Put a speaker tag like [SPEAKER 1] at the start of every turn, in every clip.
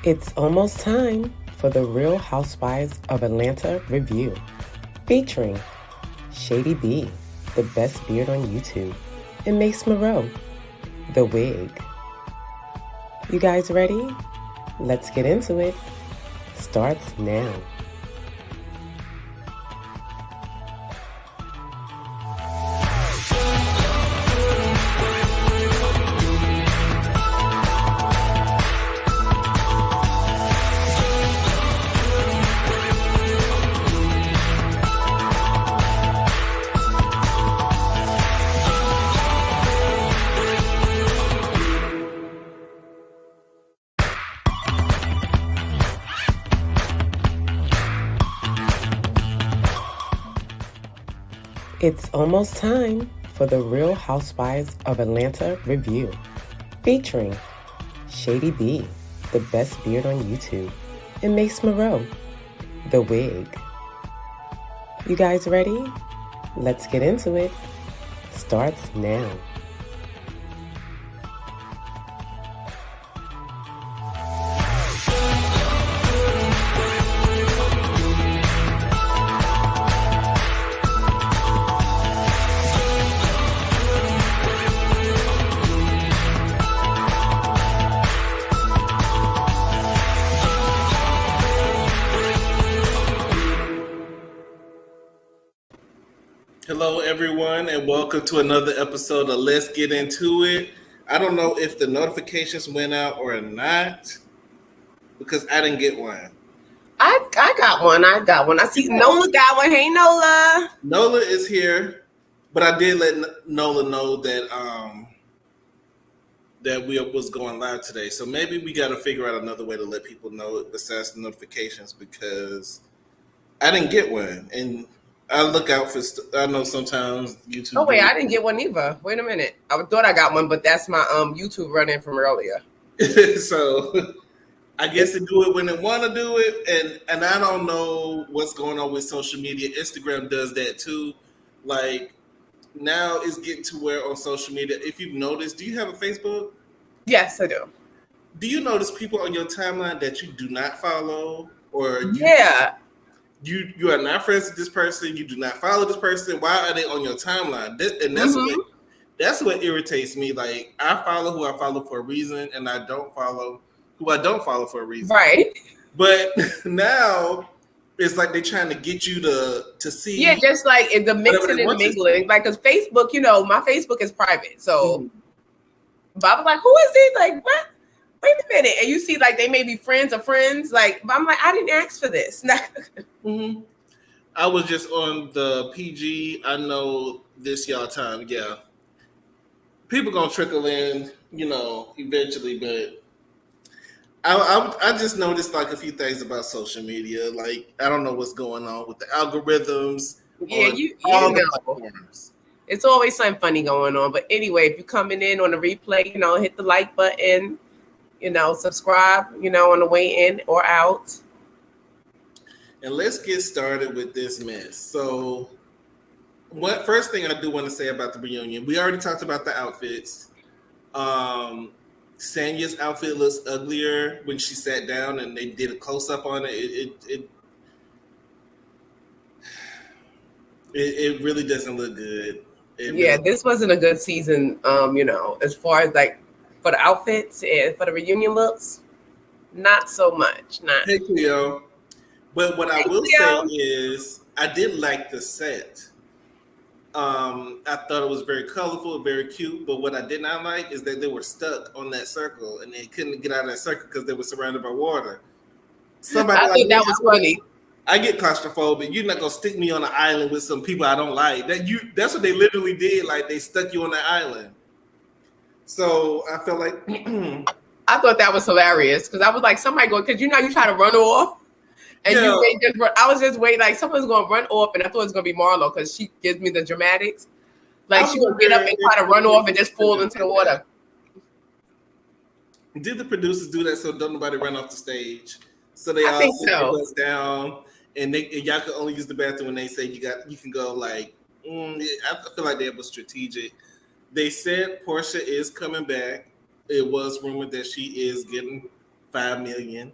[SPEAKER 1] It's almost time for the Real Housewives of Atlanta review, featuring Shady B, the best beard on YouTube, and Mace Moreau, the wig. You guys ready? Let's get into it. Starts now. It's almost time for the Real Housewives of Atlanta review, featuring Shady B, the best beard on YouTube, and Mace Moreau, the wig. You guys ready? Let's get into it. Starts now.
[SPEAKER 2] Hello, everyone, and welcome to another episode of Let's Get Into It. I don't know if the notifications went out or not because I didn't get one.
[SPEAKER 3] I got one. I see Nola got one. Hey, Nola.
[SPEAKER 2] Nola is here, but I did let Nola know that that we was going live today. So maybe we got to figure out another way to let people know besides the notifications because I didn't get one. And I look out for. I know sometimes YouTube.
[SPEAKER 3] Oh wait, I didn't get one either. Wait a minute. I thought I got one, but that's my YouTube run-in from earlier.
[SPEAKER 2] So I guess they do it when they want to do it, and I don't know what's going on with social media. Instagram does that too. Like now, it's getting to where on social media. If you've noticed, do you have a Facebook?
[SPEAKER 3] Yes, I do.
[SPEAKER 2] Do you notice people on your timeline that you do not follow, or you are not friends with this person, you do not follow this person? Why are they on your timeline? And that's what irritates me. Like I follow who I follow for a reason, and I don't follow who I don't follow for a reason.
[SPEAKER 3] Right.
[SPEAKER 2] But now it's like they're trying to get you to see.
[SPEAKER 3] Yeah, just like the mixing and mingling. Like, because Facebook, my Facebook is private. So but I was like, who is he? Like, what? Wait a minute. And you see, like, they may be friends of friends. Like, but I'm like, I didn't ask for this.
[SPEAKER 2] I was just on the PG. I know this y'all time. Yeah. People gonna trickle in, eventually, but I just noticed like a few things about social media. Like, I don't know what's going on with the algorithms.
[SPEAKER 3] Yeah, the platforms. It's always something funny going on. But anyway, if you're coming in on the replay, hit the like button. Subscribe, on the way in or out.
[SPEAKER 2] And let's get started with this mess. So, first thing I do want to say about the reunion, we already talked about the outfits. Sanya's outfit looks uglier when she sat down and they did a close-up on it. It really doesn't look good.
[SPEAKER 3] This wasn't a good season, as far as like for the outfits and for the reunion looks, not so much.
[SPEAKER 2] Hey, Cleo. But what I will say is I did like the set. I thought it was very colorful, very cute. But what I did not like is that they were stuck on that circle and they couldn't get out of that circle because they were surrounded by water.
[SPEAKER 3] I think that was funny.
[SPEAKER 2] I get claustrophobic. You're not gonna stick me on an island with some people I don't like. That's what they literally did. Like they stuck you on that island. So I felt like
[SPEAKER 3] I thought that was hilarious because I was like, somebody go because you try to run off, and I was just waiting like someone's gonna run off, and I thought it was gonna be Marlo because she gives me the dramatics. Like she would get up and try to run off and just fall into the water.
[SPEAKER 2] Did the producers do that so don't nobody run off the stage? So they all sit their butts down, and y'all can only use the bathroom when they say you can go. Like I feel like that was strategic. They said Portia is coming back. It was rumored that she is getting $5 million.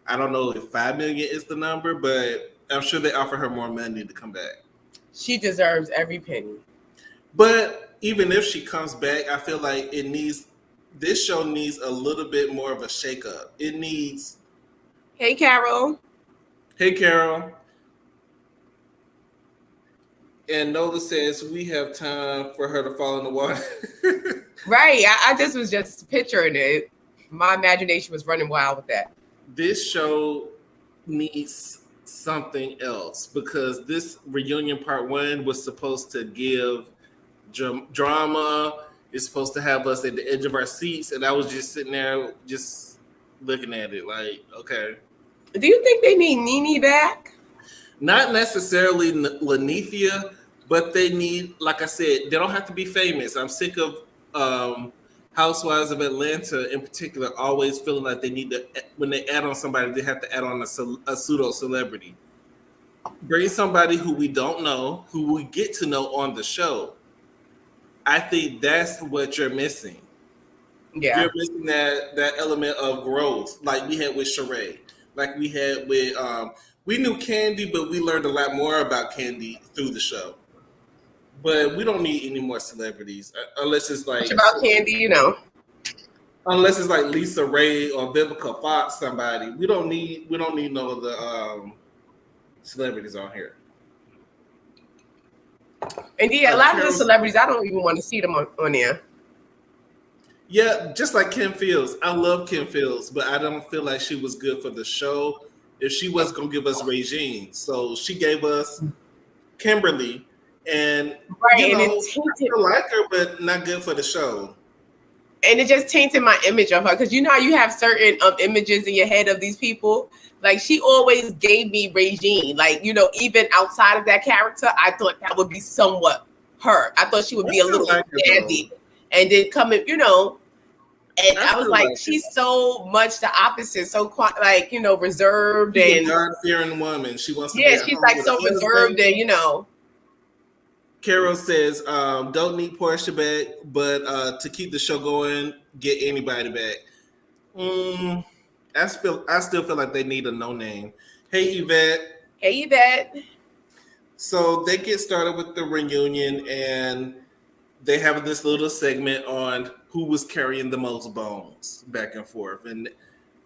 [SPEAKER 2] I don't know if $5 million is the number, but I'm sure they offer her more money to come back.
[SPEAKER 3] She deserves every penny.
[SPEAKER 2] But even if she comes back, I feel like this show needs a little bit more of a shakeup. It needs.
[SPEAKER 3] Hey, Carol.
[SPEAKER 2] Hey, Carol. And Nola says we have time for her to fall in the water.
[SPEAKER 3] Right. I just was just picturing it. My imagination was running wild with that.
[SPEAKER 2] This show needs something else because this reunion part 1 was supposed to give drama. It's supposed to have us at the edge of our seats, and I was just sitting there just looking at it like, okay.
[SPEAKER 3] Do you think they need Nene back?
[SPEAKER 2] Not necessarily Lanithia, but they need, like I said, they don't have to be famous. I'm sick of Housewives of Atlanta in particular always feeling like they need to, when they add on somebody, they have to add on a pseudo celebrity. Bring somebody who we don't know, who we get to know on the show. I think that's what you're missing.
[SPEAKER 3] Yeah.
[SPEAKER 2] You're missing that element of growth, like we had with Sheree, like we had with we knew Kandi, but we learned a lot more about Kandi through the show. But we don't need any more celebrities unless it's like
[SPEAKER 3] about Kandi, you know.
[SPEAKER 2] Unless it's like Lisa Ray or Vivica Fox, somebody. We don't need no other celebrities on here.
[SPEAKER 3] And yeah, a lot of the celebrities, I don't even want to see them on there.
[SPEAKER 2] Yeah, just like Kim Fields. I love Kim Fields, but I don't feel like she was good for the show if she was going to give us Regine. So she gave us Kimberly. And,
[SPEAKER 3] right,
[SPEAKER 2] you know,
[SPEAKER 3] and it tainted,
[SPEAKER 2] I like her, but not good for the show.
[SPEAKER 3] And it just tainted my image of her. Because you know how you have certain images in your head of these people? Like, she always gave me Regine. Like, you know, even outside of that character, I thought that would be somewhat her. I thought she would be a little jazzy. And then coming, you know, and I was like, she's so much the opposite. So, like, you know, reserved.
[SPEAKER 2] She's
[SPEAKER 3] and
[SPEAKER 2] a God-fearing woman. She wants to
[SPEAKER 3] yeah, she's like so reserved and, you know.
[SPEAKER 2] Carol says, don't need Portia back, but to keep the show going, get anybody back. I still feel like they need a no-name. Hey, Yvette.
[SPEAKER 3] Hey, Yvette.
[SPEAKER 2] So they get started with the reunion, and they have this little segment on who was carrying the most bones back and forth. And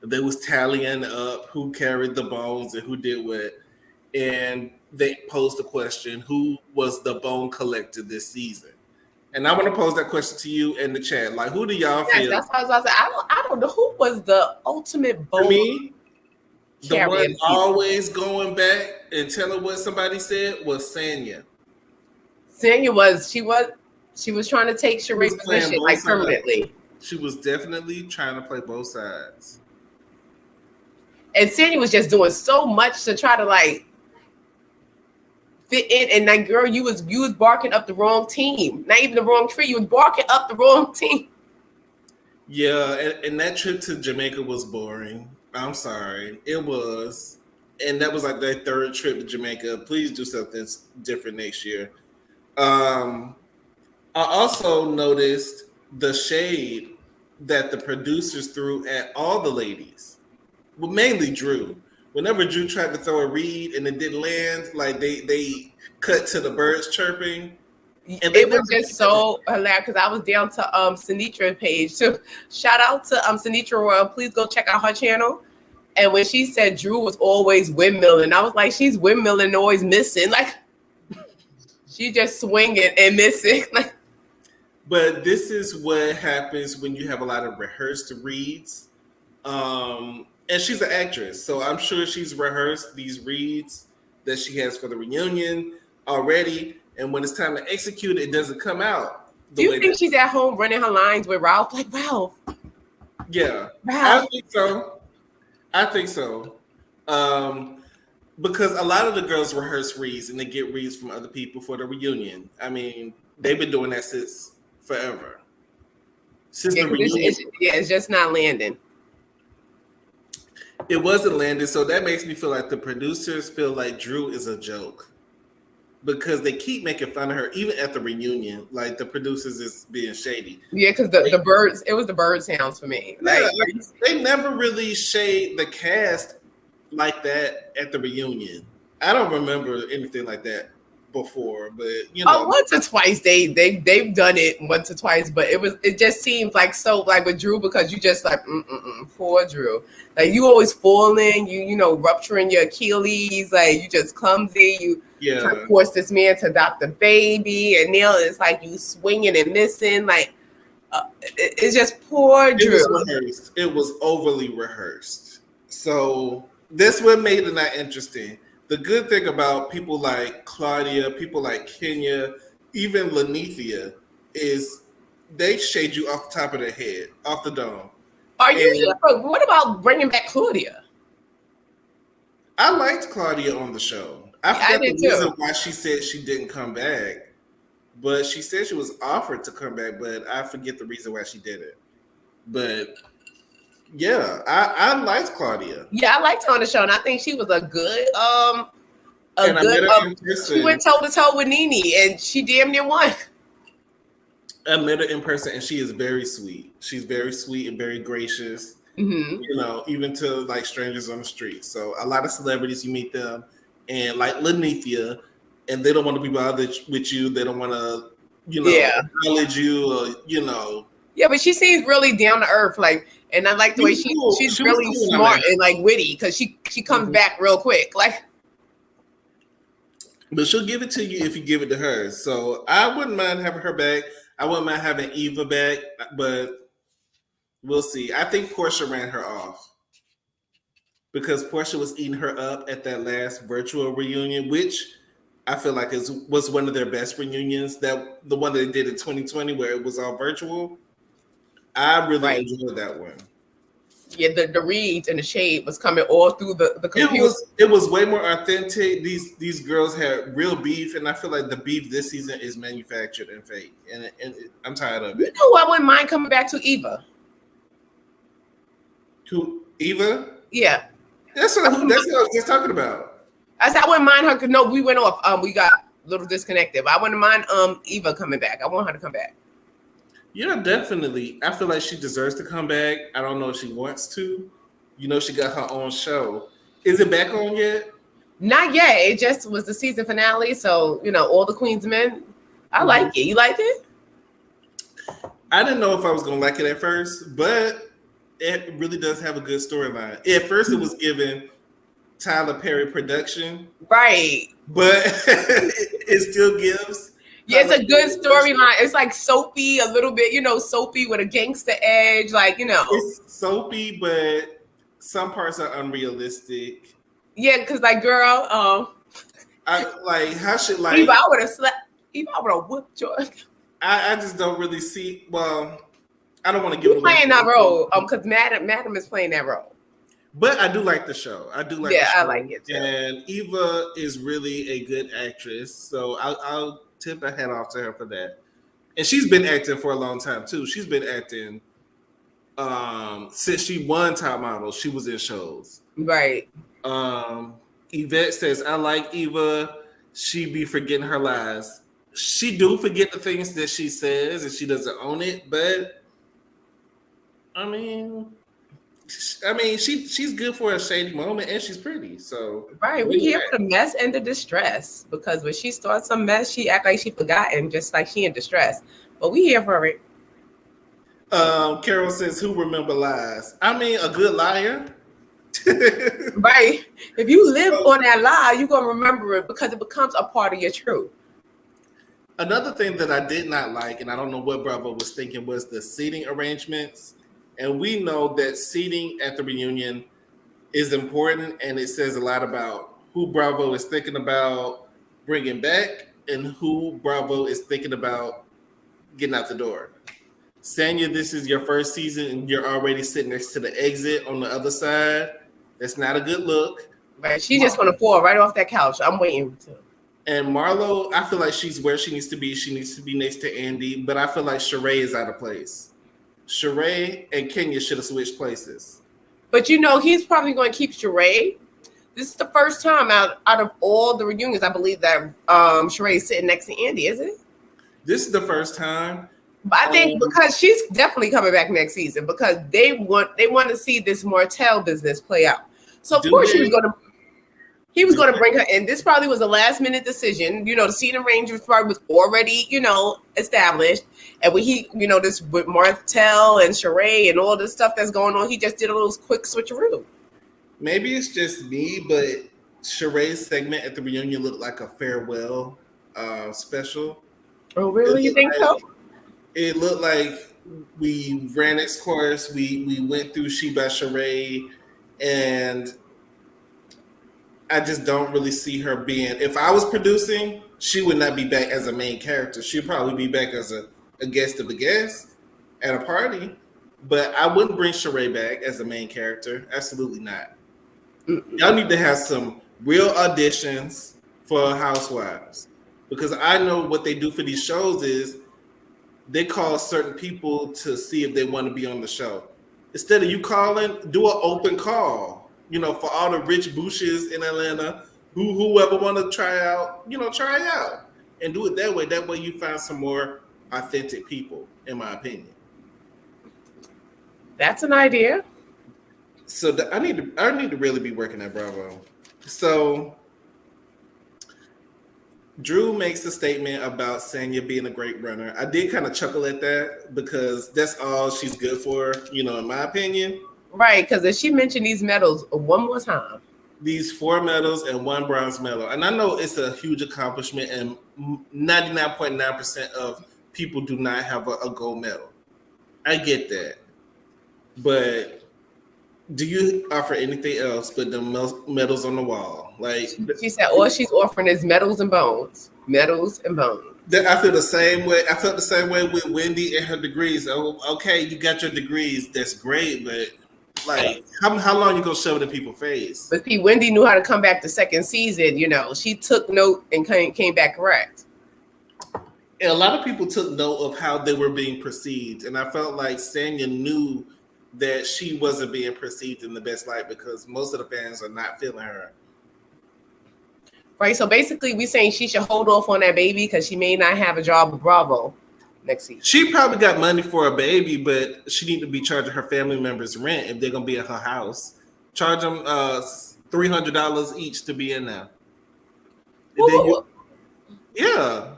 [SPEAKER 2] they was tallying up who carried the bones and who did what. And they posed the question, who was the bone collector this season? And I want to pose that question to you in the chat. Like, who do y'all feel?
[SPEAKER 3] That's what I was about to say. I don't know who was the ultimate bone.
[SPEAKER 2] For me, the one always going back and telling what somebody said was Sanya.
[SPEAKER 3] Sanya was trying to take Sheree's position like permanently.
[SPEAKER 2] She was definitely trying to play both sides.
[SPEAKER 3] And Sanya was just doing so much to try to like fit in, and like, girl, you was barking up the wrong team. Not even the wrong tree. You was barking up the wrong team.
[SPEAKER 2] Yeah, and that trip to Jamaica was boring. I'm sorry. It was. And that was like their third trip to Jamaica. Please do something different next year. I also noticed the shade that the producers threw at all the ladies. Well, mainly Drew. Whenever Drew tried to throw a read and it didn't land, like they cut to the birds chirping. And
[SPEAKER 3] it was just so hilarious because I was down to Sinitra page. So shout out to Sinitra Royal. Please go check out her channel. And when she said Drew was always windmilling, I was like, she's windmilling and always missing. Like, she just swinging and missing. Like,
[SPEAKER 2] but this is what happens when you have a lot of rehearsed reads. And she's an actress, so I'm sure she's rehearsed these reads that she has for the reunion already. And when it's time to execute it, it doesn't come out.
[SPEAKER 3] Do you think she's at home running her lines with Ralph? Like, Ralph.
[SPEAKER 2] Yeah,
[SPEAKER 3] Ralph.
[SPEAKER 2] I think so. Because a lot of the girls rehearse reads and they get reads from other people for the reunion. I mean, they've been doing that since forever. Since the reunion.
[SPEAKER 3] It's just not landing.
[SPEAKER 2] It wasn't landing, so that makes me feel like the producers feel like Drew is a joke. because they keep making fun of her, even at the reunion. Like the producers is being shady.
[SPEAKER 3] Yeah, because the birds, it was the bird sounds for me.
[SPEAKER 2] Yeah, they never really shade the cast like that at the reunion. I don't remember anything like that before, but you know,
[SPEAKER 3] once or twice they've done it once or twice, but it just seems like so like with Drew, because you just like poor Drew, like you always falling, you know, rupturing your Achilles, like you just clumsy, you trying to force this man to adopt a baby, and now it's like you swinging and missing, like it's just poor Drew.
[SPEAKER 2] It was rehearsed. It was overly rehearsed, so that's what made it not interesting. The good thing about people like Claudia, people like Kenya, even Lanithia, is they shade you off the top of their head, off the dome.
[SPEAKER 3] Are you here for, what about bringing back Claudia?
[SPEAKER 2] I liked Claudia on the show. I forgot the reason why she said she didn't come back, but she said she was offered to come back, but I forget the reason why she did it. But yeah, I liked Claudia.
[SPEAKER 3] Yeah, I liked her on the show, and I think she was a good she went toe to toe with Nene, and she damn near won.
[SPEAKER 2] I met her in person, and she is very sweet. She's very sweet and very gracious.
[SPEAKER 3] Mm-hmm.
[SPEAKER 2] You know, even to like strangers on the street. So a lot of celebrities, you meet them, and like Lanithia, and they don't want to be bothered with you. They don't want to, you know, acknowledge you, or you know.
[SPEAKER 3] Yeah, but she seems really down to earth, like, and I like the way she's really smart and like witty, because she comes back real quick, like.
[SPEAKER 2] But she'll give it to you if you give it to her. So I wouldn't mind having her back. I wouldn't mind having Eva back, but we'll see. I think Portia ran her off because Portia was eating her up at that last virtual reunion, which I feel like was one of their best reunions. That the one that they did in 2020 where it was all virtual. I really enjoyed that one.
[SPEAKER 3] Yeah, the reads and the shade was coming all through the computer.
[SPEAKER 2] It was way more authentic. These girls had real beef, and I feel like the beef this season is manufactured and fake, and I'm tired of it.
[SPEAKER 3] You know, I wouldn't mind coming back to Eva.
[SPEAKER 2] To Eva?
[SPEAKER 3] Yeah,
[SPEAKER 2] that's what I was just talking about.
[SPEAKER 3] I said I wouldn't mind her. Cause no, we went off. We got a little disconnected. But I wouldn't mind Eva coming back. I want her to come back.
[SPEAKER 2] Yeah, definitely. I feel like she deserves to come back. I don't know if she wants to. You know, she got her own show. Is it back on yet?
[SPEAKER 3] Not yet. It just was the season finale. So, you know, all the Queen's Men. I like it. You like it?
[SPEAKER 2] I didn't know if I was going to like it at first, but it really does have a good storyline. At first, it was given Tyler Perry production.
[SPEAKER 3] Right.
[SPEAKER 2] But it still gives.
[SPEAKER 3] Yeah, it's a good storyline. It's like soapy, a little bit, you know, soapy with a gangster edge, like, you know.
[SPEAKER 2] It's soapy, but some parts are unrealistic.
[SPEAKER 3] Yeah, because like, girl,
[SPEAKER 2] I like how should like.
[SPEAKER 3] If I would have whooped your.
[SPEAKER 2] I just don't really see. Well, I don't want to give it away.
[SPEAKER 3] Playing that role, because Madam is playing that role.
[SPEAKER 2] But I do like the show. I do like.
[SPEAKER 3] Yeah,
[SPEAKER 2] the show.
[SPEAKER 3] I like it too.
[SPEAKER 2] And Eva is really a good actress, so I'll tip my hat off to her for that. And she's been acting for a long time too. She's been acting since she won Top Model. She was in shows.
[SPEAKER 3] Right.
[SPEAKER 2] Yvette says, I like Eva. She be forgetting her lies. She do forget the things that she says and she doesn't own it, but I mean she's good for a shady moment and she's pretty. So
[SPEAKER 3] right, we here for the mess and the distress, because when she starts some mess, she act like she forgotten, just like she in distress. But we here for it.
[SPEAKER 2] Carol says, who remember lies? I mean, a good liar.
[SPEAKER 3] Right. If you live on that lie, you're gonna remember it because it becomes a part of your truth.
[SPEAKER 2] Another thing that I did not like, and I don't know what Bravo was thinking, was the seating arrangements. And we know that seating at the reunion is important, and it says a lot about who Bravo is thinking about bringing back and who Bravo is thinking about getting out the door. Sanya, this is your first season, and you're already sitting next to the exit on the other side. That's not a good look.
[SPEAKER 3] Right, she's just going to fall right off that couch. I'm waiting to.
[SPEAKER 2] And Marlo, I feel like she's where she needs to be. She needs to be next to Andy, but I feel like Sheree is out of place. Sheree and Kenya should have switched places.
[SPEAKER 3] But you know, he's probably going to keep Sheree This is the first time out of all the reunions, I believe that Sheree is sitting next to Andy, isn't it?
[SPEAKER 2] This is the first time.
[SPEAKER 3] But I think because she's definitely coming back next season because they want to see this Martell business play out. So of course he was going to bring her in. This probably was a last minute decision. You know, the seating arrangement probably was already, established. And when he, this with Martell and Sheree and all this stuff that's going on, he just did a little quick switcheroo.
[SPEAKER 2] Maybe it's just me, but Sheree's segment at the reunion looked like a farewell special.
[SPEAKER 3] Oh, really? You think so?
[SPEAKER 2] It looked like we ran its course. We went through She by Sheree, and I just don't really see her being. If I was producing, she would not be back as a main character. She'd probably be back as a guest of a guest at a party. But I wouldn't bring Sheree back as the main character. Absolutely not. Y'all need to have some real auditions for Housewives, because I know what they do for these shows is they call certain people to see if they want to be on the show. Instead of you calling, do an open call. For all the rich bushes in Atlanta, whoever want to try out, try out and do it that way. That way you find some more authentic people, in my opinion.
[SPEAKER 3] That's an idea.
[SPEAKER 2] So I need to really be working at Bravo. So Drew makes a statement about Sanya being a great runner. I did kind of chuckle at that because that's all she's good for, in my opinion.
[SPEAKER 3] Right, because if she mentioned these medals one more time.
[SPEAKER 2] These 4 medals and 1 bronze medal. And I know it's a huge accomplishment, and 99.9% of people do not have a gold medal. I get that. But do you offer anything else but the medals on the wall? Like
[SPEAKER 3] she said, all she's offering is medals and bones. Medals and bones.
[SPEAKER 2] I feel the same way. I felt the same way with Wendy and her degrees. Oh, okay, you got your degrees. That's great, but like, how long you gonna shove it in people's face?
[SPEAKER 3] But see, Wendy knew how to come back the second season. She took note and came back correct.
[SPEAKER 2] And a lot of people took note of how they were being perceived, and I felt like Sanya knew that she wasn't being perceived in the best light because most of the fans are not feeling her.
[SPEAKER 3] Right. So basically, we're saying she should hold off on that baby because she may not have a job with Bravo next season.
[SPEAKER 2] She probably got money for a baby, but she need to be charging her family members rent if they're gonna be at her house. Charge them $300 each to be in there. Yeah,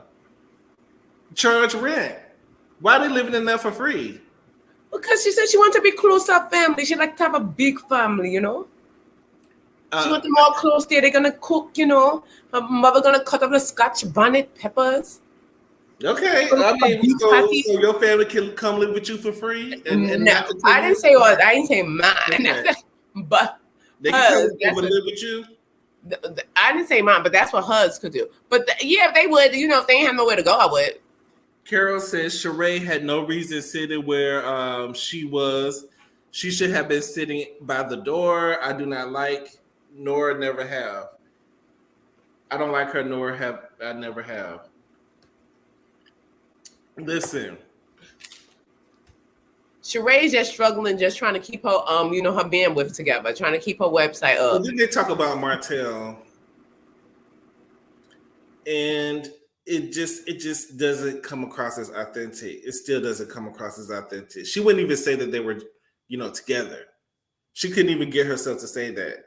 [SPEAKER 2] charge rent. Why are they living in there for free?
[SPEAKER 3] Because she said she wanted to be close to her family. She like to have a big family, She want them all close there. They're gonna cook, Her mother gonna cut up the Scotch bonnet peppers.
[SPEAKER 2] Okay, so your family can come live with you for free.
[SPEAKER 3] No, I didn't say all. I didn't say mine. Okay. But
[SPEAKER 2] they can come over live with you.
[SPEAKER 3] I didn't say mine, but that's what hers could do. But yeah, they would. If they ain't have nowhere to go, I would.
[SPEAKER 2] Carol says Sheree had no reason sitting where she was. She should have been sitting by the door. I do not like, nor never have. I don't like her, nor have I never have. Listen.
[SPEAKER 3] Sheree's just struggling, just trying to keep her her bandwidth together, trying to keep her website up.
[SPEAKER 2] Well, then they talk about Martell. And it just doesn't come across as authentic. It still doesn't come across as authentic. She wouldn't even say that they were, together. She couldn't even get herself to say that,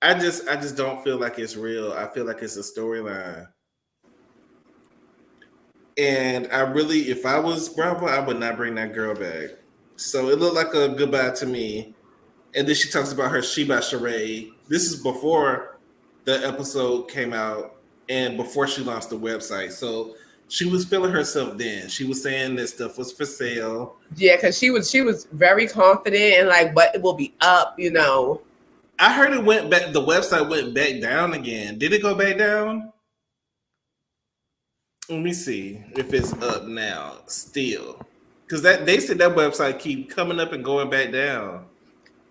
[SPEAKER 2] I just don't feel like it's real. I feel like it's a storyline. And if I was Bravo, I would not bring that girl back. So it looked like a goodbye to me. And then she talks about her She by Sheree. This is before the episode came out and before she launched the website. So she was feeling herself then. She was saying that stuff was for sale.
[SPEAKER 3] Yeah, because she was very confident and like, but it will be up,
[SPEAKER 2] I heard it went back. The website went back down again. Did it go back down? Let me see if it's up now still. Because they said that website keep coming up and going back down.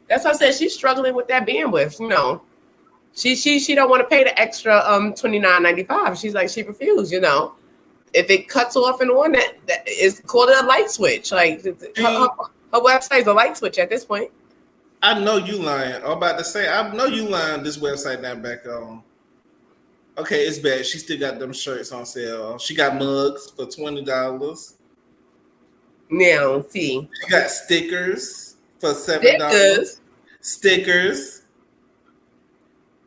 [SPEAKER 3] That's why I said she's struggling with that bandwidth, She don't want to pay the extra $29.95. She's like, she refused, If it cuts off and on, that is called a light switch. Like her website's a light switch at this point.
[SPEAKER 2] I know you lying. I'm about to say, I know you lying. This website not back on. Okay, it's bad. She still got them shirts on sale. She got mugs for $20.
[SPEAKER 3] Now, see.
[SPEAKER 2] She got stickers for $7.
[SPEAKER 3] Stickers.
[SPEAKER 2] Stickers.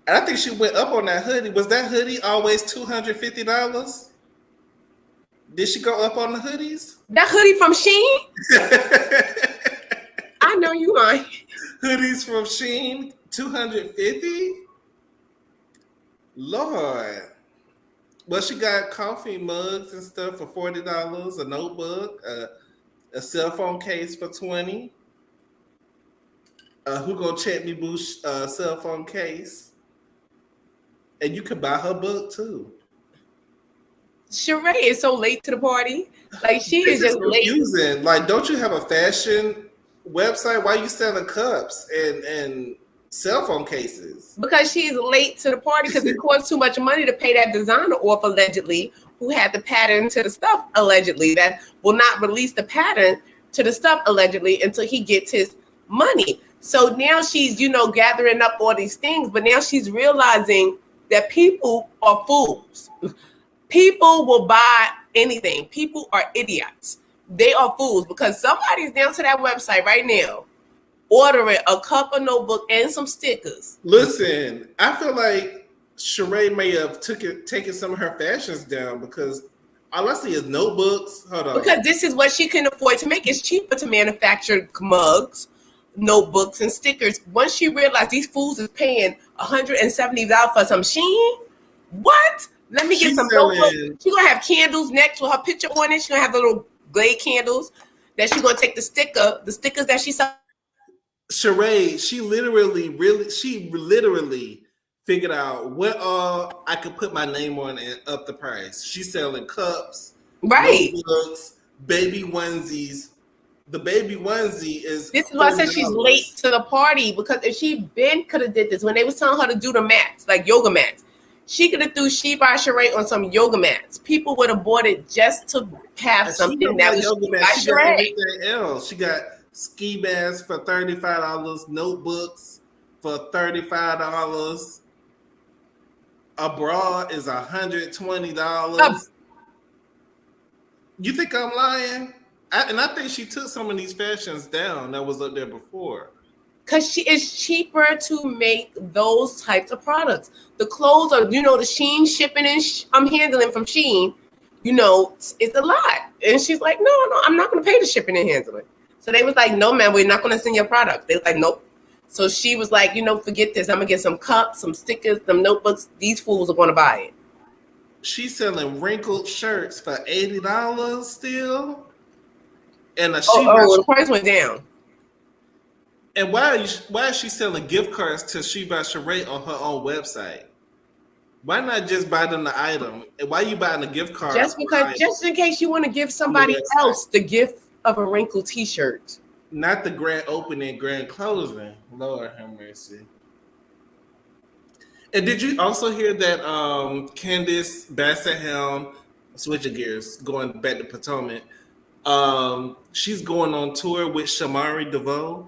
[SPEAKER 2] And I think she went up on that hoodie. Was that hoodie always $250? Did she go up on the hoodies?
[SPEAKER 3] That hoodie from Shein? I know you lying.
[SPEAKER 2] Hoodies from Shein, $250? Lord. Well, she got coffee mugs and stuff for $40, a notebook, a cell phone case for $20. Who gonna check me boo cell phone case? And you can buy her book too.
[SPEAKER 3] Sheree is so late to the party. Like she is just
[SPEAKER 2] confusing.
[SPEAKER 3] late.
[SPEAKER 2] Like, don't you have a fashion website? Why are you selling cups and cell phone cases?
[SPEAKER 3] Because she's late to the party because it costs too much money to pay that designer off allegedly, who had the pattern to the stuff allegedly, that will not release the pattern to the stuff allegedly until he gets his money. So now she's, gathering up all these things, but now she's realizing that people are fools. People will buy anything. People are idiots. They are fools because somebody's down to that website right now ordering a cup, a notebook, and some stickers.
[SPEAKER 2] Listen, I feel like Sheree may have taken some of her fashions down because all I see is notebooks. Hold on.
[SPEAKER 3] Because this is what she can afford to make. It's cheaper to manufacture mugs, notebooks, and stickers. Once she realized these fools is paying $170 for some Shein, what? Let me get some notebooks. She's going to have candles next with her picture on it. She's going to have the little glade candles that she's going to take the stickers that she sells.
[SPEAKER 2] Sheree, she literally figured out what I could put my name on and up the price. She's selling cups,
[SPEAKER 3] right?
[SPEAKER 2] Notebooks, baby onesies. The baby onesie is.
[SPEAKER 3] This is why I said she's late to the party, because if she could have did this when they was telling her to do the mats, like yoga mats, she could have threw She by Sheree on some yoga mats. People would have bought it just to have something that was yoga mats.
[SPEAKER 2] She got everything else. She got ski masks for $35, notebooks for $35. A bra is $120. You think I'm lying? I think she took some of these fashions down that was up there before.
[SPEAKER 3] Because it's cheaper to make those types of products. The clothes are, the Shein shipping and I'm handling from Shein, it's a lot. And she's like, no, I'm not going to pay the shipping and handling. So they was like, no, man, we're not going to send your product. They was like, nope. So she was like, forget this. I'm going to get some cups, some stickers, some notebooks. These fools are going to buy it.
[SPEAKER 2] She's selling wrinkled shirts for $80 still. And
[SPEAKER 3] the price went down.
[SPEAKER 2] And why is she selling gift cards to She by Sheree on her own website? Why not just buy them the item? And why are you buying a gift card?
[SPEAKER 3] Just in case you want to give somebody else the gift of a wrinkled T-shirt.
[SPEAKER 2] Not the grand opening, grand closing. Lord have mercy. And did you also hear that Candace Bassett-Helm, switching gears, going back to Potomac, she's going on tour with Shamari DeVoe?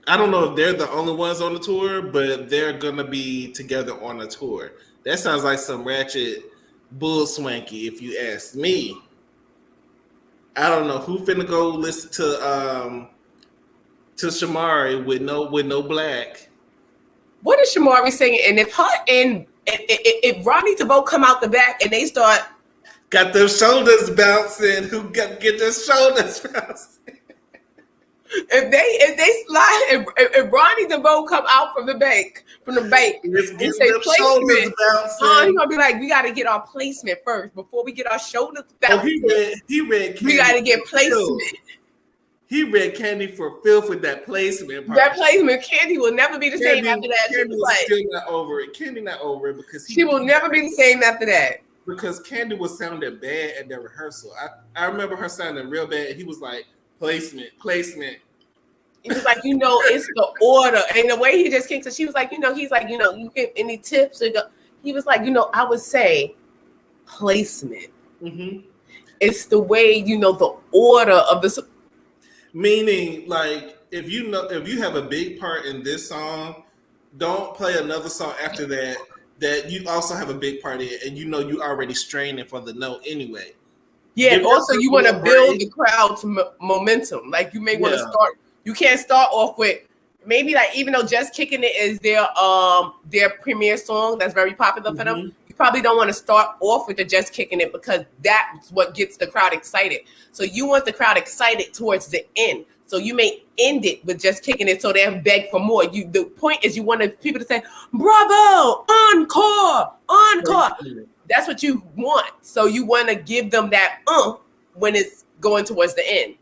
[SPEAKER 2] I don't know if they're the only ones on the tour, but they're going to be together on a tour. That sounds like some ratchet bull swanky, if you ask me. I don't know who finna go listen to Shamari with no black.
[SPEAKER 3] What is Shamari singing? And if Ronnie DeVoe come out the back and they start
[SPEAKER 2] got their shoulders bouncing, who got get their shoulders bouncing?
[SPEAKER 3] If they slide, if Ronnie DeVoe come out from the bank, and say placement, he's gonna be like, we got to get our placement first before we get our shoulders bouncing.
[SPEAKER 2] He read.
[SPEAKER 3] We got to get placement.
[SPEAKER 2] He read Kandi for filth with that placement.
[SPEAKER 3] That placement, Kandi will never be the same after that.
[SPEAKER 2] Kandi was still not over it. Kandi not over it because
[SPEAKER 3] she will never be the same after that.
[SPEAKER 2] Because Kandi was sounding bad at the rehearsal. I remember her sounding real bad. He was like, placement.
[SPEAKER 3] He was like, it's the order. And the way he just came, so she was like, he's like, you get any tips? He was like, I would say placement.
[SPEAKER 2] Mm-hmm.
[SPEAKER 3] It's the way, the order of the.
[SPEAKER 2] Meaning, like, if you have a big part in this song, don't play another song after that you also have a big part in, and you already straining for the note anyway.
[SPEAKER 3] Yeah,
[SPEAKER 2] Give
[SPEAKER 3] and also
[SPEAKER 2] yourself
[SPEAKER 3] you
[SPEAKER 2] a
[SPEAKER 3] want to
[SPEAKER 2] little
[SPEAKER 3] build
[SPEAKER 2] break.
[SPEAKER 3] the crowd's momentum. Like you may want to
[SPEAKER 2] Yeah.
[SPEAKER 3] start. You can't start off with maybe like even though Just Kicking It is their premiere song that's very popular for them. You probably don't want to start off with the Just Kicking It because that's what gets the crowd excited. So you want the crowd excited towards the end. So you may end it with Just Kicking It so they'll beg for more. The point is you want people to say, bravo, encore, encore. That's what you want. So you want to give them that when it's going towards the end.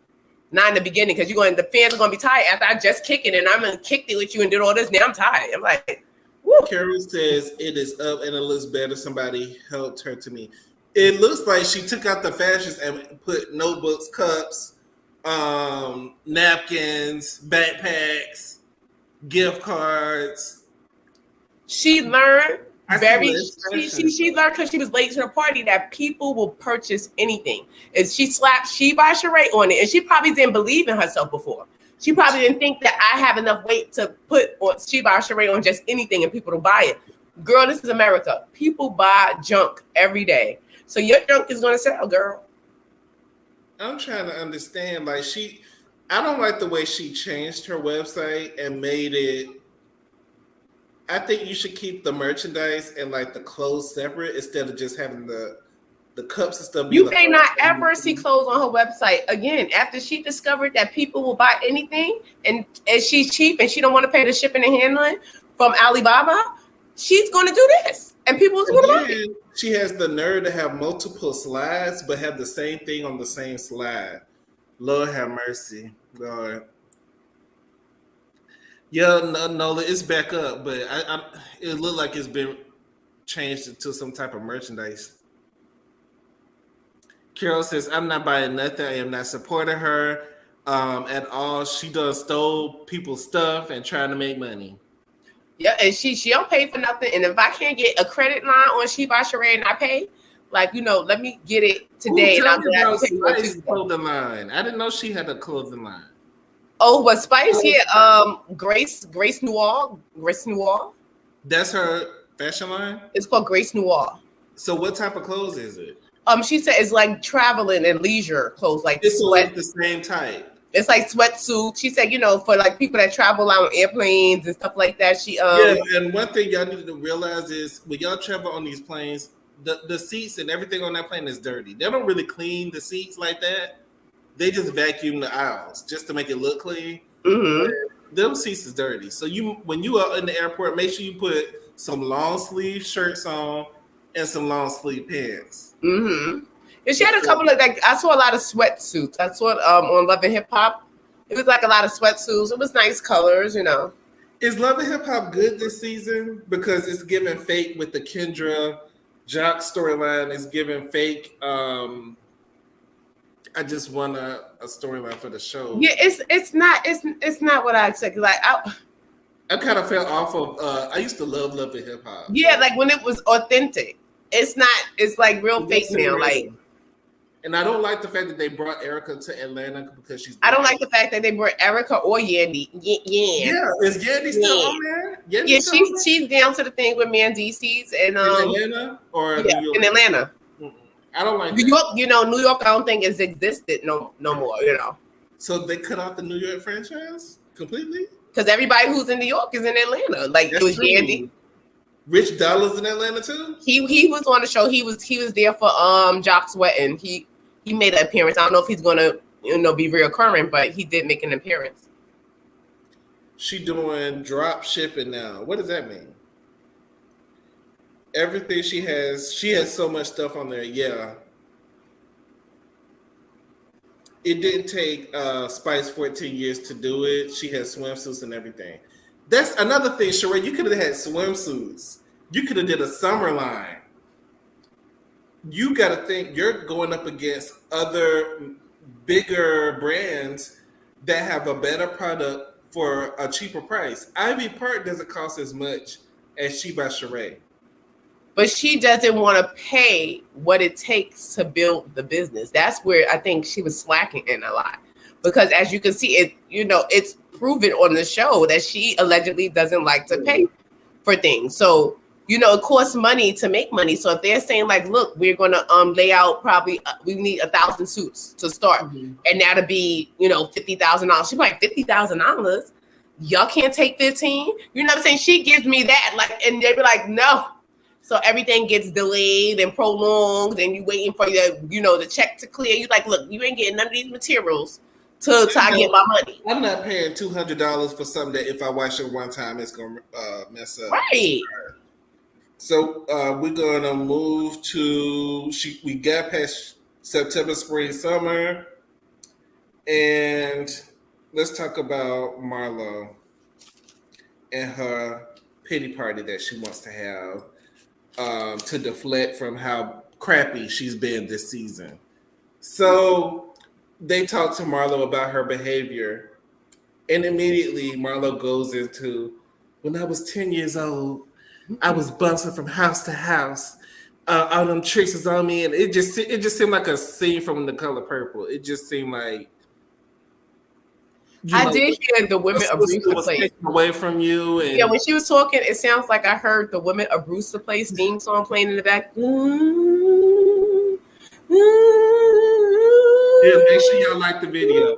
[SPEAKER 3] Not in the beginning, because the fans are gonna be tired after I just kicking and I'm gonna kick it with you and did all this. Now I'm tired. I'm like, woo.
[SPEAKER 2] Carol says it is up and it looks better. Somebody helped her to me. It looks like she took out the fashions and put notebooks, cups, napkins, backpacks, gift cards.
[SPEAKER 3] She learned she learned because she was late to the party that people will purchase anything. And she slapped She by Sheree on it, and she probably didn't believe in herself before. She probably didn't think that I have enough weight to put on She by Sheree on just anything and people to buy it. Girl, this is America. People buy junk every day. So your junk is gonna sell, girl.
[SPEAKER 2] I'm trying to understand. Like I don't like the way she changed her website and made it. I think you should keep the merchandise and like the clothes separate instead of just having the cups and stuff.
[SPEAKER 3] You may not ever see clothes on her website again after she discovered that people will buy anything and she's cheap and she don't want to pay the shipping and handling from Alibaba. She's going to do this and people are going to buy it.
[SPEAKER 2] She has the nerve to have multiple slides but have the same thing on the same slide. Lord have mercy, Lord. Yeah, no, it's back up, but it looked like it's been changed into some type of merchandise. Carol says, I'm not buying nothing. I am not supporting her at all. She does stole people's stuff and trying to make money.
[SPEAKER 3] Yeah, and she don't pay for nothing. And if I can't get a credit line on She by Sheree and I pay, like, let me get it today. And I'll
[SPEAKER 2] Spice clothing line. I didn't know she had a clothing line.
[SPEAKER 3] Oh, what Spice? Yeah, Grace Noir.
[SPEAKER 2] That's her fashion line?
[SPEAKER 3] It's called Grace Noir.
[SPEAKER 2] So what type of clothes is it?
[SPEAKER 3] She said it's like traveling and leisure clothes, like
[SPEAKER 2] it's sweat. The same type.
[SPEAKER 3] It's like sweatsuit. She said, for like people that travel on airplanes and stuff like that.
[SPEAKER 2] And one thing y'all need to realize is when y'all travel on these planes, the seats and everything on that plane is dirty. They don't really clean the seats like that. They just vacuum the aisles just to make it look clean.
[SPEAKER 3] Mm-hmm.
[SPEAKER 2] Those seats is dirty. So when you are in the airport, make sure you put some long sleeve shirts on and some long sleeve pants.
[SPEAKER 3] Mm-hmm. And she had a couple of I saw a lot of sweatsuits. I saw it on Love and Hip Hop. It was like a lot of sweatsuits. It was nice colors,
[SPEAKER 2] Is Love and Hip Hop good this season? Because it's giving fake with the Kendra Jock storyline. It's giving fake. I just want a storyline for the show.
[SPEAKER 3] Yeah, it's not what I expected. Like
[SPEAKER 2] I kind of fell off of. I used to love Love and Hip Hop.
[SPEAKER 3] Yeah, like when it was authentic. It's not. It's like real fake now. Like,
[SPEAKER 2] and I don't like the fact that they brought Erica to Atlanta because she's.
[SPEAKER 3] I don't like the fact that they brought Erica or Yandy.
[SPEAKER 2] Yeah, is Yandy still on there?
[SPEAKER 3] Yeah, she's down to the thing with Mandisi's and
[SPEAKER 2] in Atlanta or New York?
[SPEAKER 3] In Atlanta.
[SPEAKER 2] I don't like
[SPEAKER 3] New York. New York. I don't think has existed no more.
[SPEAKER 2] So they cut out the New York franchise completely
[SPEAKER 3] because everybody who's in New York is in Atlanta. Like it was true. Yandy.
[SPEAKER 2] Rich Dollar's in Atlanta too.
[SPEAKER 3] He was on the show. He was there for Jock's wedding. He made an appearance. I don't know if he's gonna be reoccurring, but he did make an appearance.
[SPEAKER 2] She doing drop shipping now. What does that mean? Everything she has so much stuff on there. Yeah. It didn't take Spice 14 years to do it. She has swimsuits and everything. That's another thing, Sheree. You could have had swimsuits. You could have did a summer line. You got to think you're going up against other bigger brands that have a better product for a cheaper price. Ivy Park doesn't cost as much as She by Sheree.
[SPEAKER 3] But she doesn't want to pay what it takes to build the business. That's where I think she was slacking in a lot. because as you can see, it's proven on the show that she allegedly doesn't like to pay for things. So, it costs money to make money. So if they're saying like, look, we're going to lay out probably, we need 1,000 suits to start. Mm-hmm. And that'll be, $50,000. She's like, $50,000? Y'all can't take 15? You know what I'm saying? She gives me that, like, and they be like, no. So everything gets delayed and prolonged, and you waiting for the check to clear. You like, look, you ain't getting none of these materials till I get my money.
[SPEAKER 2] I'm not paying $200 for something that if I watch it one time, it's gonna mess up.
[SPEAKER 3] Right.
[SPEAKER 2] So we're gonna move to we got past September, spring, summer, and let's talk about Marlo and her pity party that she wants to have to deflect from how crappy she's been this season. So they talk to Marlo about her behavior, and immediately Marlo goes into, when I was 10 years old, I was bouncing from house to house. All them tricks was on me, and it just seemed like a scene from The Color Purple. It just seemed like
[SPEAKER 3] I did hear the women of Brewster Place
[SPEAKER 2] taken away from you. And,
[SPEAKER 3] yeah, when she was talking, it sounds like I heard the women of Brewster Place theme song playing in the back.
[SPEAKER 2] Yeah, make sure y'all like the video.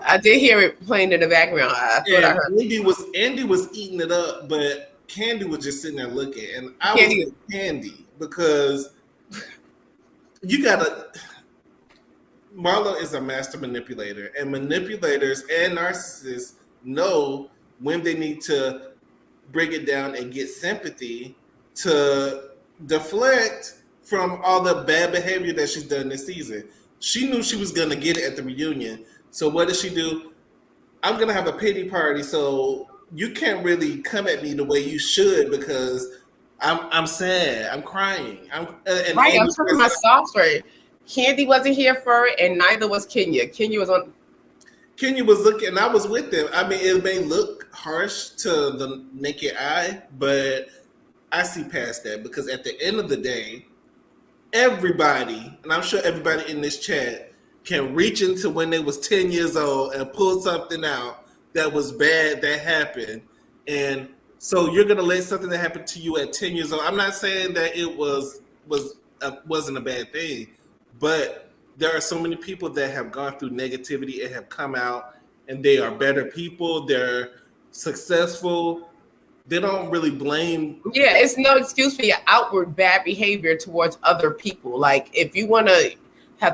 [SPEAKER 3] I did hear it playing in the background. I thought I heard.
[SPEAKER 2] Andy was eating it up, but Kandi was just sitting there looking, and I was with Kandi because you gotta. Marlo is a master manipulator, and manipulators and narcissists know when they need to bring it down and get sympathy to deflect from all the bad behavior that she's done this season. She knew she was gonna get it at the reunion. So what does she do? I'm going to have a pity party, so you can't really come at me the way you should because I'm sad. I'm crying. I'm
[SPEAKER 3] talking my sob story. Kandi wasn't here for it, and neither was Kenya. Kenya was
[SPEAKER 2] looking, and I was with them. I mean, it may look harsh to the naked eye, but I see past that because at the end of the day, everybody, and I'm sure everybody in this chat, can reach into when they was 10 years old and pull something out that was bad that happened. And so you're going to let something that happened to you at 10 years old. I'm not saying that it wasn't a bad thing, but there are so many people that have gone through negativity and have come out and they are better people. They're successful. They don't really blame.
[SPEAKER 3] Yeah, it's no excuse for your outward bad behavior towards other people. Like if you want to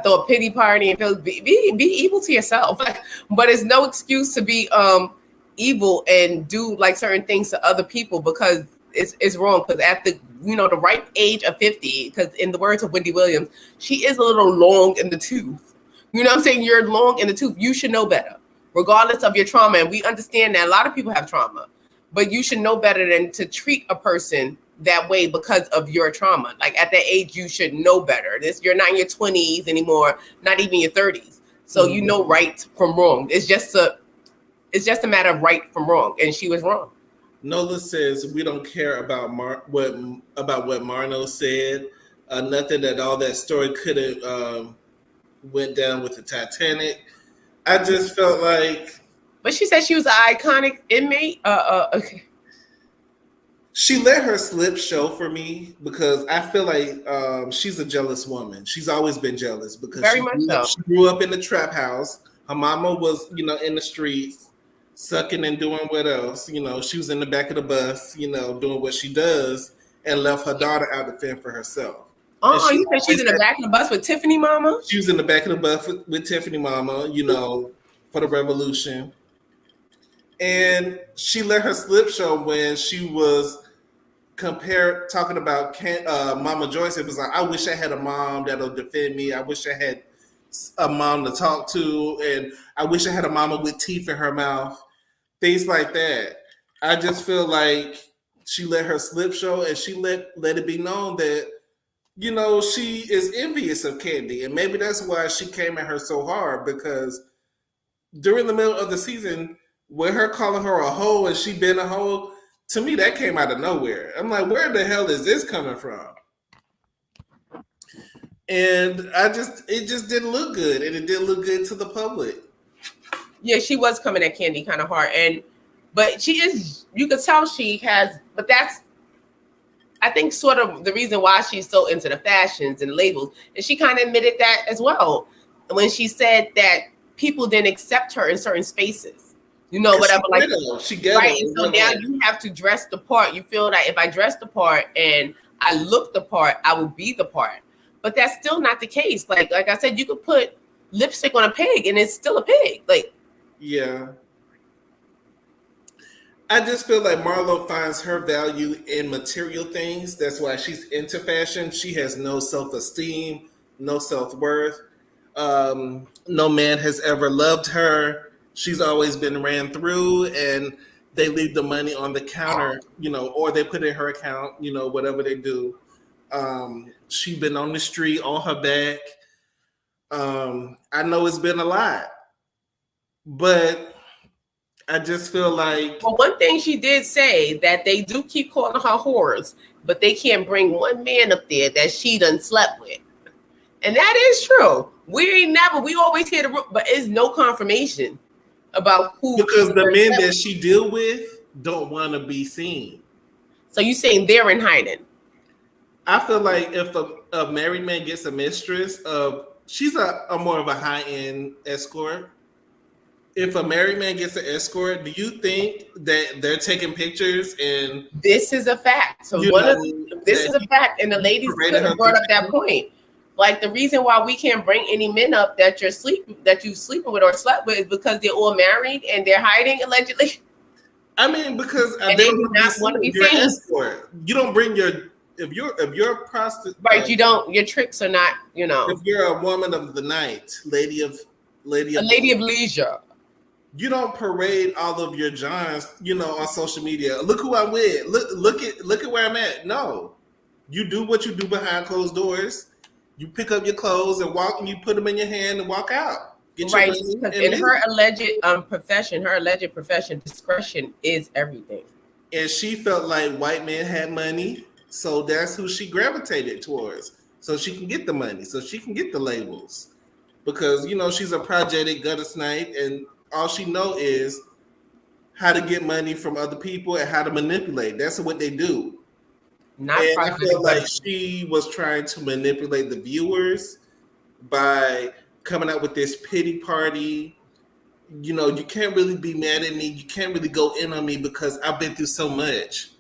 [SPEAKER 3] throw a pity party and be evil to yourself, but it's no excuse to be evil and do like certain things to other people because it's wrong. Because at the the ripe age of 50, because in the words of Wendy Williams, she is a little long in the tooth. You know what I'm saying? You're long in the tooth. You should know better, regardless of your trauma. And we understand that a lot of people have trauma, but you should know better than to treat a person that way because of your trauma. Like at that age, you should know better. You're not in your 20s anymore, not even your 30s. So you know right from wrong. It's just a matter of right from wrong, and she was wrong.
[SPEAKER 2] Nola says we don't care about what Marlo said. Nothing that all that story could have went down with the Titanic. I just felt like.
[SPEAKER 3] But she said she was an iconic inmate. Okay.
[SPEAKER 2] She let her slip show for me because I feel like she's a jealous woman. She's always been jealous because she grew up in the trap house. Her mama was, in the streets, sucking and doing what else. She was in the back of the bus, doing what she does, and left her daughter out to fend for herself.
[SPEAKER 3] Oh, you said she's in the back of the bus with Tiffany Mama?
[SPEAKER 2] She was in the back of the bus with Tiffany Mama, for the revolution. And she let her slip show when she was talking about Mama Joyce. It was like, I wish I had a mom that'll defend me. I wish I had a mom to talk to. And I wish I had a mama with teeth in her mouth. Things like that. I just feel like she let her slip show and she let it be known that, she is envious of Kandi. And maybe that's why she came at her so hard because during the middle of the season, with her calling her a hoe and she been a hoe, to me, that came out of nowhere. I'm like, where the hell is this coming from? And it just didn't look good, and it didn't look good to the public.
[SPEAKER 3] Yeah, she was coming at Kandi kind of hard, but she is. You could tell she has, but that's, I think, sort of the reason why she's so into the fashions and labels, and she kind of admitted that as well when she said that people didn't accept her in certain spaces. You know, whatever,
[SPEAKER 2] she ghetto,
[SPEAKER 3] right. And so now you have to dress the part. You feel like if I dress the part and I look the part, I will be the part. But that's still not the case. Like I said, you could put lipstick on a pig and it's still a pig. Like,
[SPEAKER 2] yeah. I just feel like Marlo finds her value in material things. That's why she's into fashion. She has no self-esteem, no self-worth. No man has ever loved her. She's always been ran through, and they leave the money on the counter, you know, or they put it in her account, you know, whatever they do. She's been on the street on her back. I know it's been a lot, but I just feel like...
[SPEAKER 3] Well, one thing she did say that they do keep calling her whores, but they can't bring one man up there that she done slept with. And that is true. We always hear but it's no confirmation about who.
[SPEAKER 2] Because the men that she deal with don't want to be seen.
[SPEAKER 3] So you saying they're in hiding?
[SPEAKER 2] I feel like if a married man gets a mistress, she's a more of a high-end escort. If a married man gets an escort, do you think that they're taking pictures? And
[SPEAKER 3] this is a fact. So this is a fact, and the ladies could have brought up that point. Like, the reason why we can't bring any men up that you sleeping with or slept with is because they're all married and they're hiding allegedly.
[SPEAKER 2] I mean, because
[SPEAKER 3] they do not want to be seen.
[SPEAKER 2] Escort. You don't bring if you're a prostitute,
[SPEAKER 3] right? You don't. Your tricks are not. You know,
[SPEAKER 2] if you're a woman of the night, lady of
[SPEAKER 3] leisure.
[SPEAKER 2] You don't parade all of your johns, you know, on social media. Look who I'm with. Look at where I'm at. No, you do what you do behind closed doors. You pick up your clothes and walk, and you put them in your hand and walk out.
[SPEAKER 3] Right. In her alleged profession, discretion is everything.
[SPEAKER 2] And she felt like white men had money, so that's who she gravitated towards. So she can get the money, so she can get the labels, because you know she's a project gutter snipe, and all she know is how to get money from other people and how to manipulate. That's what they do. And I feel like she was trying to manipulate the viewers by coming out with this pity party. You know, you can't really be mad at me. You can't really go in on me because I've been through so much.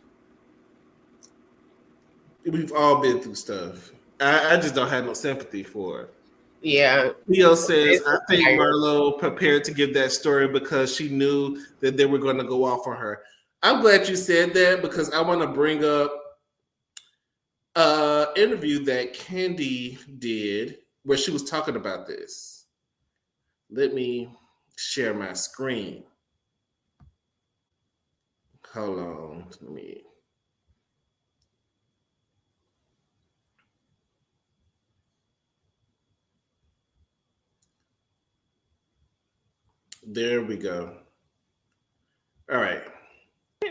[SPEAKER 2] We've all been through stuff. I just don't have no sympathy for it.
[SPEAKER 3] Yeah.
[SPEAKER 2] Leo says, I think Marlo prepared to give that story because she knew that they were going to go off on her. I'm glad you said that, because I want to bring up an interview that Kandi did where she was talking about this. Let me share my screen. Hold on. There we go. All right.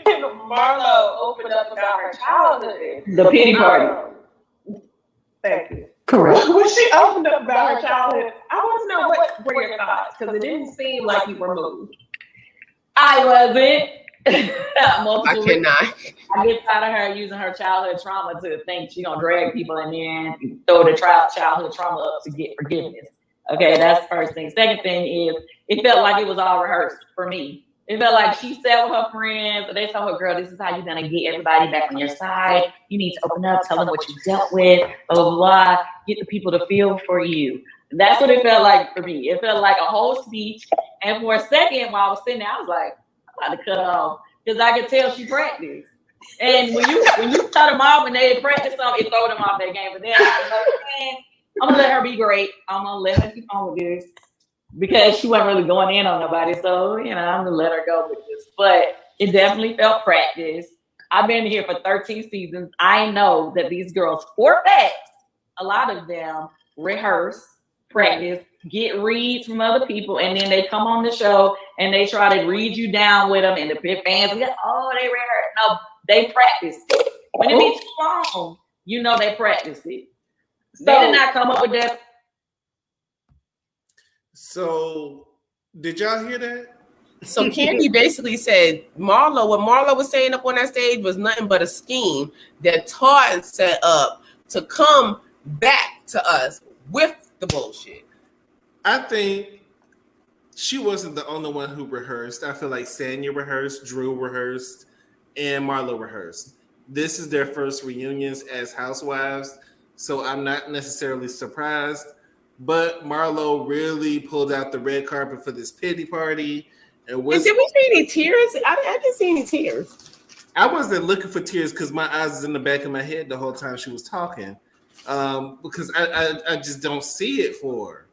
[SPEAKER 4] Marlo opened up about her childhood.
[SPEAKER 5] The pity party.
[SPEAKER 4] Thank you.
[SPEAKER 5] Correct.
[SPEAKER 4] When she opened up about her childhood, I want to know what were your thoughts, because it didn't seem like you were moved.
[SPEAKER 5] I wasn't.
[SPEAKER 3] I cannot.
[SPEAKER 5] I get tired of her using her childhood trauma to think she's gonna drag people and then throw the childhood trauma up to get forgiveness. Okay, that's the first thing. Second thing is, it felt like it was all rehearsed for me. It felt like she sat with her friends, and they told her, girl, this is how you're going to get everybody back on your side. You need to open up, tell them what you dealt with, blah, blah, blah. Get the people to feel for you. That's what it felt like for me. It felt like a whole speech. And for a second, while I was sitting there, I was like, I'm about to cut off, because I could tell she practiced. And when you cut them off and they practice something, it throw them off that game. But then I was like, I'm going to let her be great. I'm going to let her keep on with this, because she wasn't really going in on nobody. So, you know, I'm going to let her go with this. But it definitely felt practice. I've been here for 13 seasons. I know that these girls, for facts, a lot of them rehearse, practice, get reads from other people, and then they come on the show and they try to read you down with them. And the fans go, oh, they rehearse. No, they practice it. When it be too long, you know they practice it. They did not come up with that.
[SPEAKER 2] So, did y'all hear that?
[SPEAKER 3] So Kandi basically said what Marlo was saying up on that stage was nothing but a scheme that Todd set up to come back to us with the bullshit.
[SPEAKER 2] I think she wasn't the only one who rehearsed. I feel like Sanya rehearsed, Drew rehearsed, and Marlo rehearsed. This is their first reunions as housewives, so I'm not necessarily surprised. But Marlo really pulled out the red carpet for this pity party. And
[SPEAKER 3] did we see any tears? I didn't see any tears.
[SPEAKER 2] I wasn't looking for tears because my eyes was in the back of my head the whole time she was talking. Because I just don't see it for her.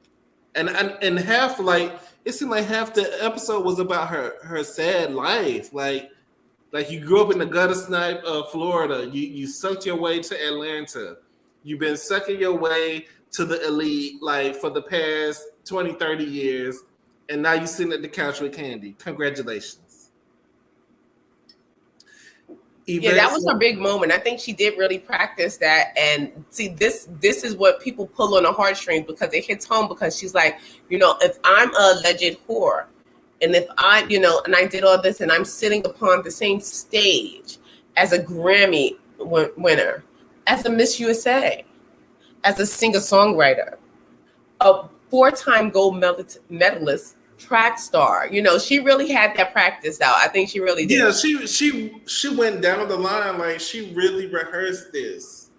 [SPEAKER 2] And half, like, it seemed like half the episode was about her sad life. Like you grew up in the gutter snipe of Florida. You sucked your way to Atlanta. You've been sucking your way to the elite, like, for the past 20, 30 years. And now you're sitting at the couch with Kandi. Congratulations.
[SPEAKER 3] Yeah, that was her big moment. I think she did really practice that. And see, this is what people pull on the heartstrings because it hits home because she's like, if I'm a alleged whore and if I, and I did all this and I'm sitting upon the same stage as a Grammy winner, as a Miss USA, as a singer-songwriter, a 4-time gold medalist, track star, she really had that practice out. I think she really did.
[SPEAKER 2] Yeah, she went down the line, like, she really rehearsed this.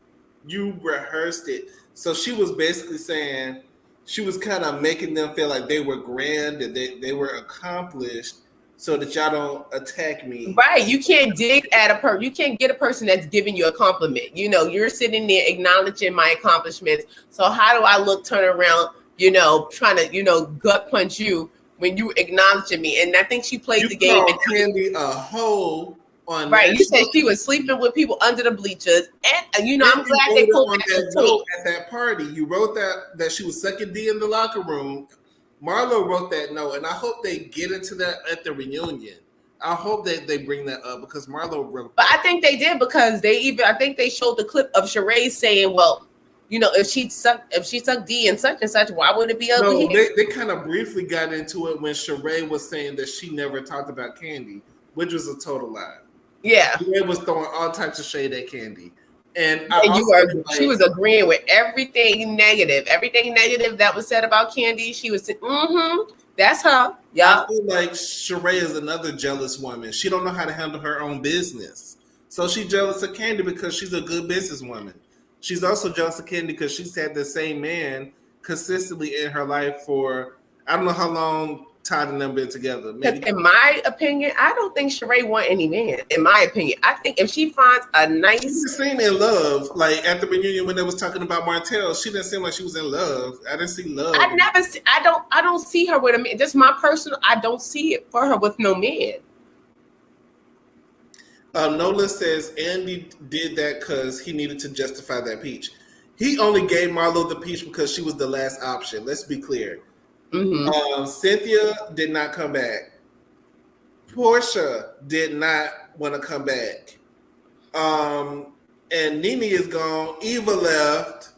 [SPEAKER 2] You rehearsed it. So she was basically saying, she was kind of making them feel like they were grand and they were accomplished so that y'all don't attack me.
[SPEAKER 3] Right. You can't dig at a person. You can't get a person that's giving you a compliment. You're sitting there acknowledging my accomplishments. So how do I turn around, trying to, gut punch you when you acknowledging me? And I think she played the game.
[SPEAKER 2] And Kandi a hoe on
[SPEAKER 3] right. You said she was sleeping with people under the bleachers, and I'm glad they pulled
[SPEAKER 2] that note at that party. You wrote that she was sucking D in the locker room. Marlo wrote that note, and I hope they get into that at the reunion. I hope that they bring that up because Marlo wrote.
[SPEAKER 3] But I think they did because I think they showed the clip of Sheree saying, well, if she sucked D and such, why would it be over here?
[SPEAKER 2] They kind of briefly got into it when Sheree was saying that she never talked about Kandi, which was a total lie.
[SPEAKER 3] Yeah.
[SPEAKER 2] Sheree was throwing all types of shade at Kandi.
[SPEAKER 3] She was agreeing with everything negative that was said about Kandi. She was saying, that's her. Yeah.
[SPEAKER 2] I feel like Sheree is another jealous woman. She don't know how to handle her own business. So she's jealous of Kandi because she's a good businesswoman. She's also jealous of Kandi because she's had the same man consistently in her life for, I don't know how long Todd and them been together. Maybe.
[SPEAKER 3] In my opinion, I don't think Sheree want any man. In my opinion, I think if she finds a nice,
[SPEAKER 2] she seemed in love. Like at the reunion when they was talking about Martell, she didn't seem like she was in love. I didn't see love.
[SPEAKER 3] I don't see her with a man. Just my personal. I don't see it for her with no man.
[SPEAKER 2] Nola says Andy did that because he needed to justify that peach. He only gave Marlo the peach because she was the last option. Let's be clear.
[SPEAKER 3] Mm-hmm.
[SPEAKER 2] Cynthia did not come back. Portia did not want to come back. And Nene is gone. Eva left.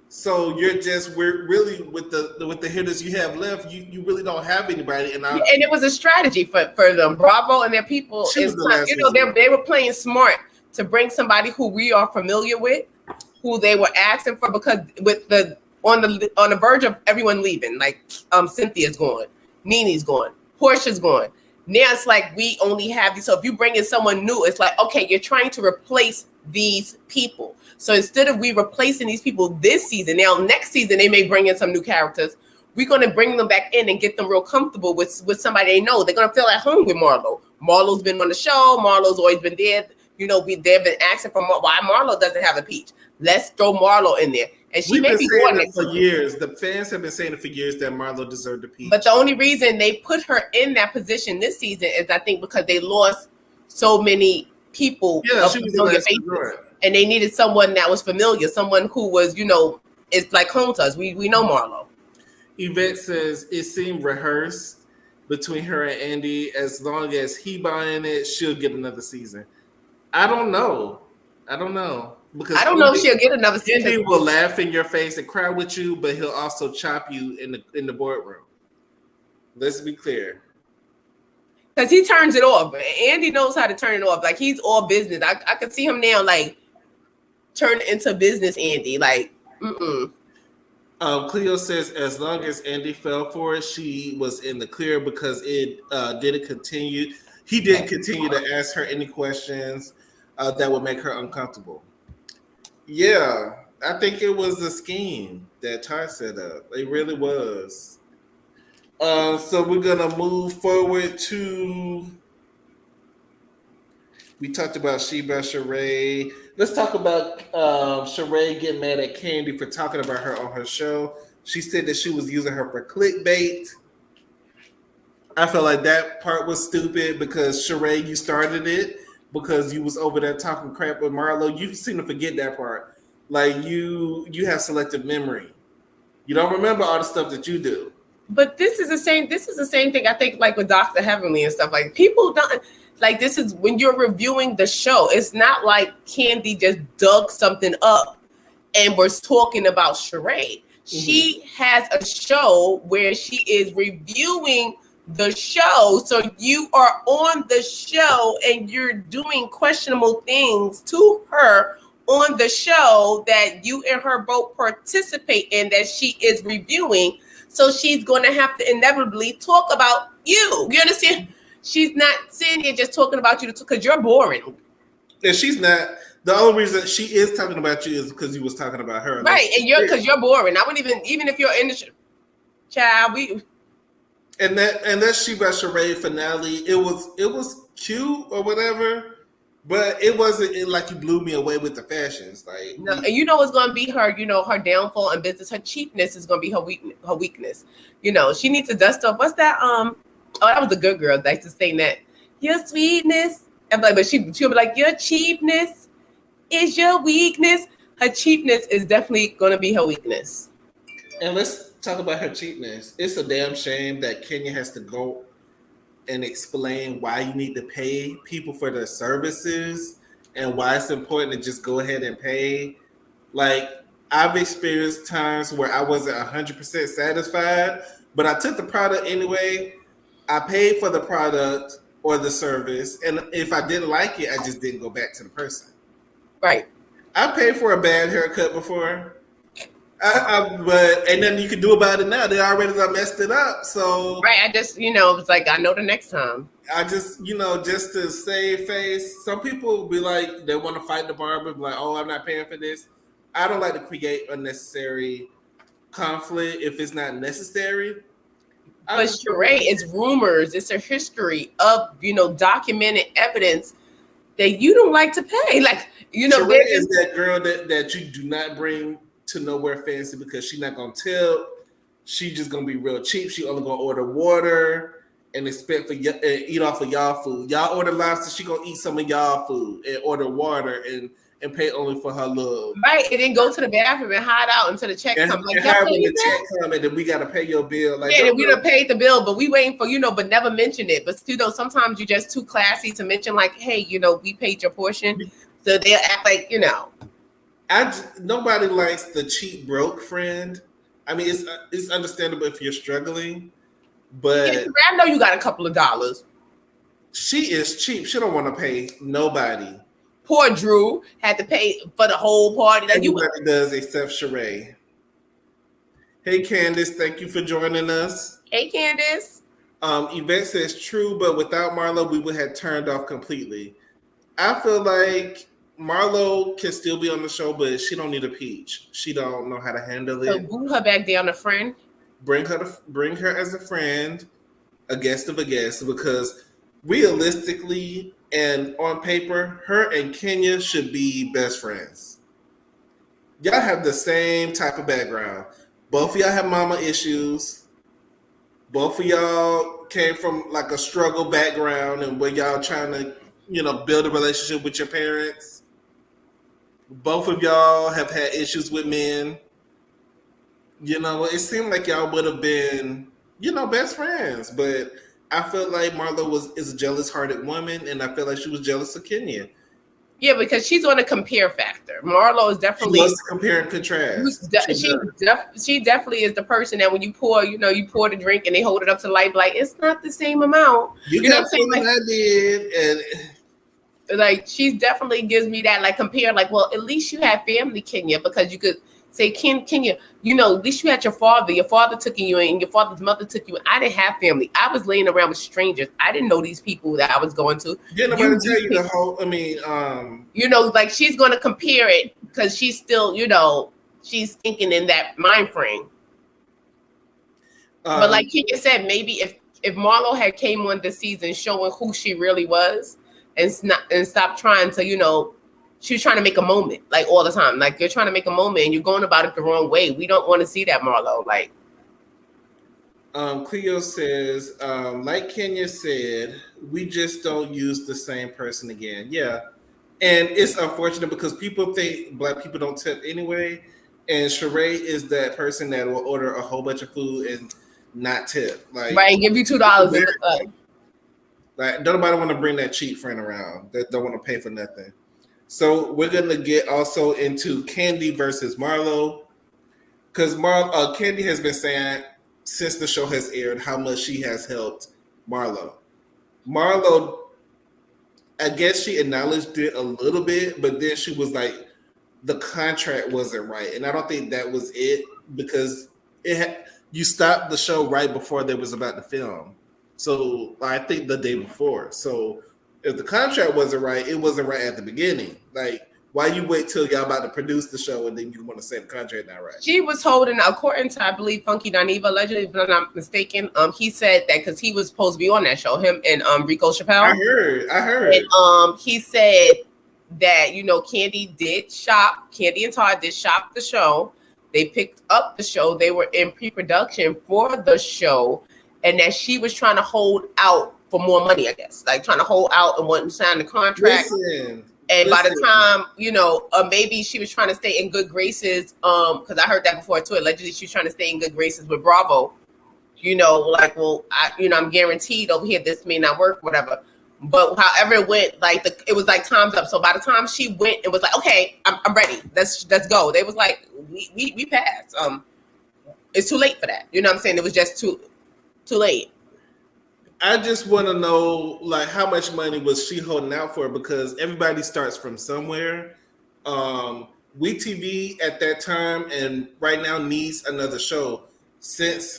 [SPEAKER 2] So we're really with the hitters you have left. You really don't have anybody. And
[SPEAKER 3] it was a strategy for them. Bravo and their people. They were playing smart to bring somebody who we are familiar with, who they were asking for, because with the on the verge of everyone leaving, like Cynthia's gone, Nene's gone, Portia's gone. Now it's like we only have these. So if you bring in someone new, it's like, okay, you're trying to replace these people. So instead of we replacing these people this season, now next season they may bring in some new characters. We're going to bring them back in and get them real comfortable with somebody they know. They're going to feel at home with Marlo. Marlo's been on the show. Marlo's always been there. They've been asking for why Marlo doesn't have a peach. Let's throw Marlo in there. And she may be going
[SPEAKER 2] it for years. The fans have been saying it for years that Marlo deserved a peach.
[SPEAKER 3] But the only reason they put her in that position this season is, I think, because they lost so many people.
[SPEAKER 2] Yeah, she was the last resort.
[SPEAKER 3] And they needed someone that was familiar, someone who was, it's like home to us. We know Marlo.
[SPEAKER 2] Yvette says it seemed rehearsed between her and Andy. As long as he buying it, she'll get another season. I don't know. Because
[SPEAKER 3] I don't know if she'll get another season.
[SPEAKER 2] Kandi will laugh in your face and cry with you, but he'll also chop you in the boardroom. Let's be clear.
[SPEAKER 3] Because he turns it off. Andy knows how to turn it off. Like, he's all business. I could see him now, like, turn into business Andy. Like,
[SPEAKER 2] Cleo says, as long as Andy fell for it, she was in the clear because it didn't continue. He didn't continue to ask her any questions that would make her uncomfortable. Yeah, I think it was a scheme that Ty set up. It really was. So we're gonna move forward to. We talked about Sheba, Sheree. Let's talk about Sheree getting mad at Kandi for talking about her on her show. She said that she was using her for clickbait. I felt like that part was stupid because Sheree, you started it because you was over there talking crap with Marlo. You seem to forget that part. Like you have selective memory. You don't remember all the stuff that you do.
[SPEAKER 3] but this is the same thing I think, like with Dr. Heavenly and stuff. Like, people don't, like, this is when you're reviewing the show. It's not like Kandi just dug something up and was talking about Sheree. She has a show where she is reviewing the show. So you are on the show and you're doing questionable things to her on the show that you and her both participate in, that she is reviewing. So she's going to have to inevitably talk about you. You understand? She's not sitting here just talking about you because you're boring.
[SPEAKER 2] And she's not. The only reason she is talking about you is because you was talking about her.
[SPEAKER 3] Right. And because you're boring. I wouldn't even if you're in the child,
[SPEAKER 2] And that Sheba Sheree finale, it was cute or whatever, but it wasn't like you blew me away with the fashions. Like,
[SPEAKER 3] no, and you know what's going to be her, her downfall in business. Her cheapness is going to be her weakness. She needs to dust off. What's that? Oh, that was a good girl that used to say that. Your sweetness, and but she'll be like, your cheapness is your weakness. Her cheapness is definitely going to be her weakness.
[SPEAKER 2] And let's talk about her cheapness. It's a damn shame that Kenya has to go and explain why you need to pay people for their services and why it's important to just go ahead and pay. Like, I've experienced times where I wasn't 100% satisfied, but I took the product anyway. I paid for the product or the service, and if I didn't like it, I just didn't go back to the person.
[SPEAKER 3] Right.
[SPEAKER 2] I paid for a bad haircut before. But ain't nothing you can do about it now. They already done messed it up. So
[SPEAKER 3] right, I just it's like, I know the next time.
[SPEAKER 2] I just just to save face. Some people be like, they want to fight the barber, be like, oh, I'm not paying for this. I don't like to create unnecessary conflict if it's not necessary.
[SPEAKER 3] But Sheree, it's rumors. It's a history of documented evidence that you don't like to pay. Like
[SPEAKER 2] Sheree is that girl that you do not bring to nowhere fancy because she's not gonna tell. She just gonna be real cheap. She only gonna order water and expect for eat off of y'all food. Y'all order lobster, she gonna eat some of y'all food and order water and pay only for her love.
[SPEAKER 3] Right, and then go to the bathroom and hide out until the check comes.
[SPEAKER 2] Like, when the check comes and then we gotta pay your bill. Like,
[SPEAKER 3] yeah, we done paid the bill, but we waiting for but never mention it. But sometimes you're just too classy to mention, like, hey, we paid your portion, so they'll act like
[SPEAKER 2] nobody likes the cheap broke friend. I mean, it's understandable if you're struggling, but
[SPEAKER 3] yeah, I know you got a couple of dollars.
[SPEAKER 2] She is cheap. She don't want to pay nobody.
[SPEAKER 3] Poor Drew had to pay for the whole party. Like,
[SPEAKER 2] everybody does except Sheree. Hey, Candace, thank you for joining us.
[SPEAKER 3] Hey, Candace.
[SPEAKER 2] Yvette says true, but without Marlo, we would have turned off completely. I feel like Marlo can still be on the show, but she don't need a peach. She don't know how to handle it.
[SPEAKER 3] So boo her back down, a friend.
[SPEAKER 2] Bring her as a friend, a guest of a guest, because realistically and on paper, her and Kenya should be best friends. Y'all have the same type of background. Both of y'all have mama issues. Both of y'all came from like a struggle background and where y'all trying to, build a relationship with your parents. Both of y'all have had issues with men. It seemed like y'all would have been, best friends. But I feel like Marlo is a jealous-hearted woman, and I feel like she was jealous of Kenya.
[SPEAKER 3] Yeah, because she's on a compare factor. Marlo is definitely
[SPEAKER 2] she wants to compare and contrast.
[SPEAKER 3] She definitely is the person that when you pour, you pour the drink and they hold it up to the light, like it's not the same amount.
[SPEAKER 2] You know what I'm saying? Like, I did, and
[SPEAKER 3] like she definitely gives me that like compare. Like, well, at least you have family, Kenya, because you could say, Kenya, at least you had your father. Your father took you in, and your father's mother took you in. I didn't have family. I was laying around with strangers. I didn't know these people that I was going to.
[SPEAKER 2] Didn't nobody tell you the whole? I mean,
[SPEAKER 3] like she's going to compare it because she's still, she's thinking in that mind frame. But like Kenya said, maybe if Marlo had came on this season showing who she really was and stop trying to, she was trying to make a moment like all the time. Like you're trying to make a moment and you're going about it the wrong way. We don't want to see that, Marlo. Like
[SPEAKER 2] Cleo says, like Kenya said, we just don't use the same person again. Yeah. And it's unfortunate because people think Black people don't tip anyway. And Sheree is that person that will order a whole bunch of food and not tip. Like,
[SPEAKER 3] right, give you $2.
[SPEAKER 2] Like, don't nobody want to bring that cheap friend around that don't want to pay for nothing. So we're gonna get also into Kandi versus Marlo, because Kandi has been saying since the show has aired how much she has helped Marlo. Marlo, I guess she acknowledged it a little bit, but then she was like, the contract wasn't right, and I don't think that was it because you stopped the show right before they was about to film. So I think the day before. So if the contract wasn't right, it wasn't right at the beginning. Like, why you wait till y'all about to produce the show and then you want to say the contract not right?
[SPEAKER 3] She was holding, according to I believe Funky Dineva, allegedly, if I'm not mistaken, he said that because he was supposed to be on that show, him and Rico Chappelle.
[SPEAKER 2] I heard.
[SPEAKER 3] And he said that Kandi and Todd did shop the show. They picked up the show. They were in pre-production for the show, and that she was trying to hold out for more money, I guess, like trying to hold out and wouldn't sign the contract. By the time, maybe she was trying to stay in good graces, because I heard that before too. Allegedly, she was trying to stay in good graces with Bravo. Like, well, I'm guaranteed over here this may not work, whatever. But however it went, like it was like time's up. So by the time she went, it was like, okay, I'm ready. Let's go. They was like, we passed. It's too late for that. You know what I'm saying? It was just too late.
[SPEAKER 2] I just want to know, like, how much money was she holding out for? Because everybody starts from somewhere. WeTV at that time and right now needs another show since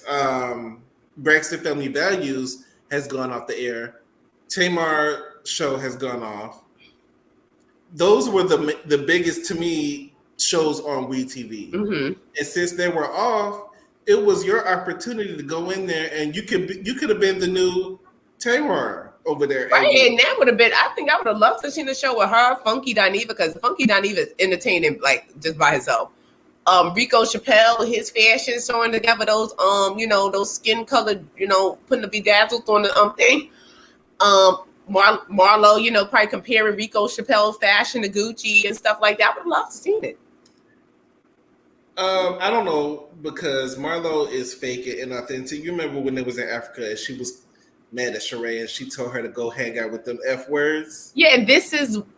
[SPEAKER 2] Braxton Family Values has gone off the air. Tamar show has gone off. Those were the biggest, to me, shows on WeTV. Mm-hmm. And since they were off, it was your opportunity to go in there, and you could have been the new Tamar over there.
[SPEAKER 3] Right, and that would have been. I think I would have loved to see the show with her, Funky Dineva, because Funky Dineva is entertaining, like just by herself. Rico Chappelle, his fashion, sewing together those those skin colored, putting the bedazzled on the thing. Marlo, probably comparing Rico Chappelle's fashion to Gucci and stuff like that. I would love to see it.
[SPEAKER 2] I don't know, because Marlo is fake and authentic. You remember when they was in Africa and she was mad at Sheree and she told her to go hang out with them F words?
[SPEAKER 3] Yeah,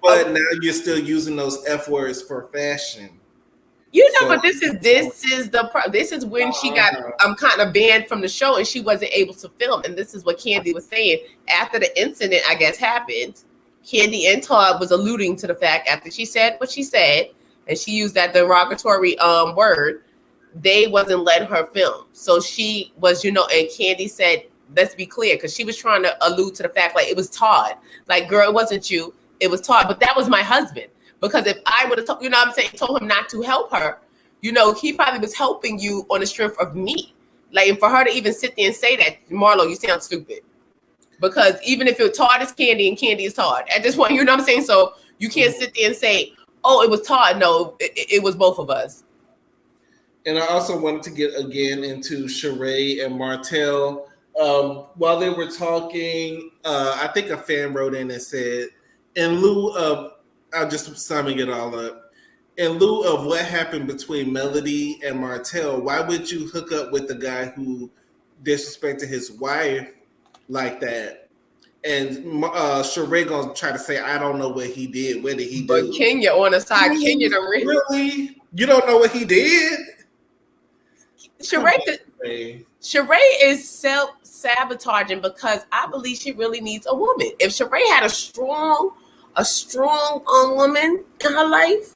[SPEAKER 2] but now you're still using those F words for fashion.
[SPEAKER 3] But this is when she got kind of banned from the show and she wasn't able to film. And this is what Kandi was saying after the incident, I guess, happened. Kandi and Todd was alluding to the fact after she said what she said, and she used that derogatory word, they wasn't letting her film. So she was, and Kandi said, let's be clear, because she was trying to allude to the fact like it was Todd. Like, girl, it wasn't you, it was Todd. But that was my husband. Because if I would have told him not to help her, he probably was helping you on the strength of me. Like, and for her to even sit there and say that, Marlo, you sound stupid. Because even if it's Todd is Kandi and Kandi is Todd, at this point, you know what I'm saying? So you can't sit there and say, oh, it was Todd. No, it was both of us.
[SPEAKER 2] And I also wanted to get again into Sheree and Martell. While they were talking, I think a fan wrote in and said, in lieu of, I'll just summing it all up. In lieu of what happened between Melody and Martell, why would you hook up with the guy who disrespected his wife like that And Sheree gonna try to say, I don't know what he did. What did he do?
[SPEAKER 3] But Kenya on the side, Kenya the
[SPEAKER 2] really? You don't know what he did?
[SPEAKER 3] Sheree is self-sabotaging because I believe she really needs a woman. If Sheree had a strong woman in her life,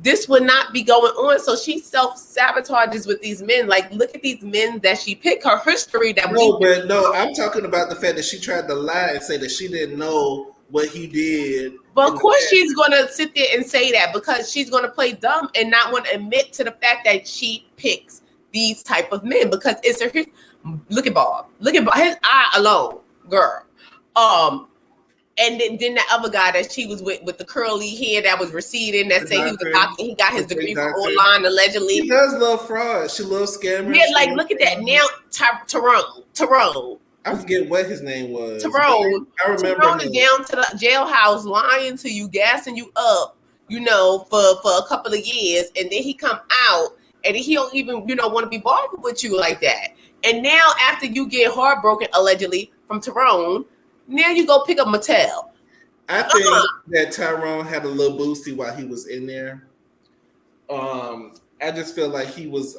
[SPEAKER 3] this would not be going on. So she self-sabotages with these men. Like, look at these men that she picked. Her history that
[SPEAKER 2] I'm talking about the fact that she tried to lie and say that she didn't know what he did.
[SPEAKER 3] But of course she's gonna sit there and say that because she's gonna play dumb and not want to admit to the fact that she picks these type of men because it's her. Look at Bob. Look at Bob. His eye alone, girl. And then that other guy that she was with the curly hair that was receding that said he was a doctor. He got his degree from online allegedly.
[SPEAKER 2] She does love fraud. She loves scammers.
[SPEAKER 3] Yeah, like look at that now. Tyrone.
[SPEAKER 2] I forget what his name was.
[SPEAKER 3] Tyrone.
[SPEAKER 2] I remember.
[SPEAKER 3] Tyrone is down to the jailhouse lying to you, gassing you up, for a couple of years, and then he come out and he don't even want to be bothered with you like that. And now after you get heartbroken allegedly from Tyrone. Now you go pick up Mattel.
[SPEAKER 2] I think that Tyrone had a little boosty while he was in there. I just feel like he was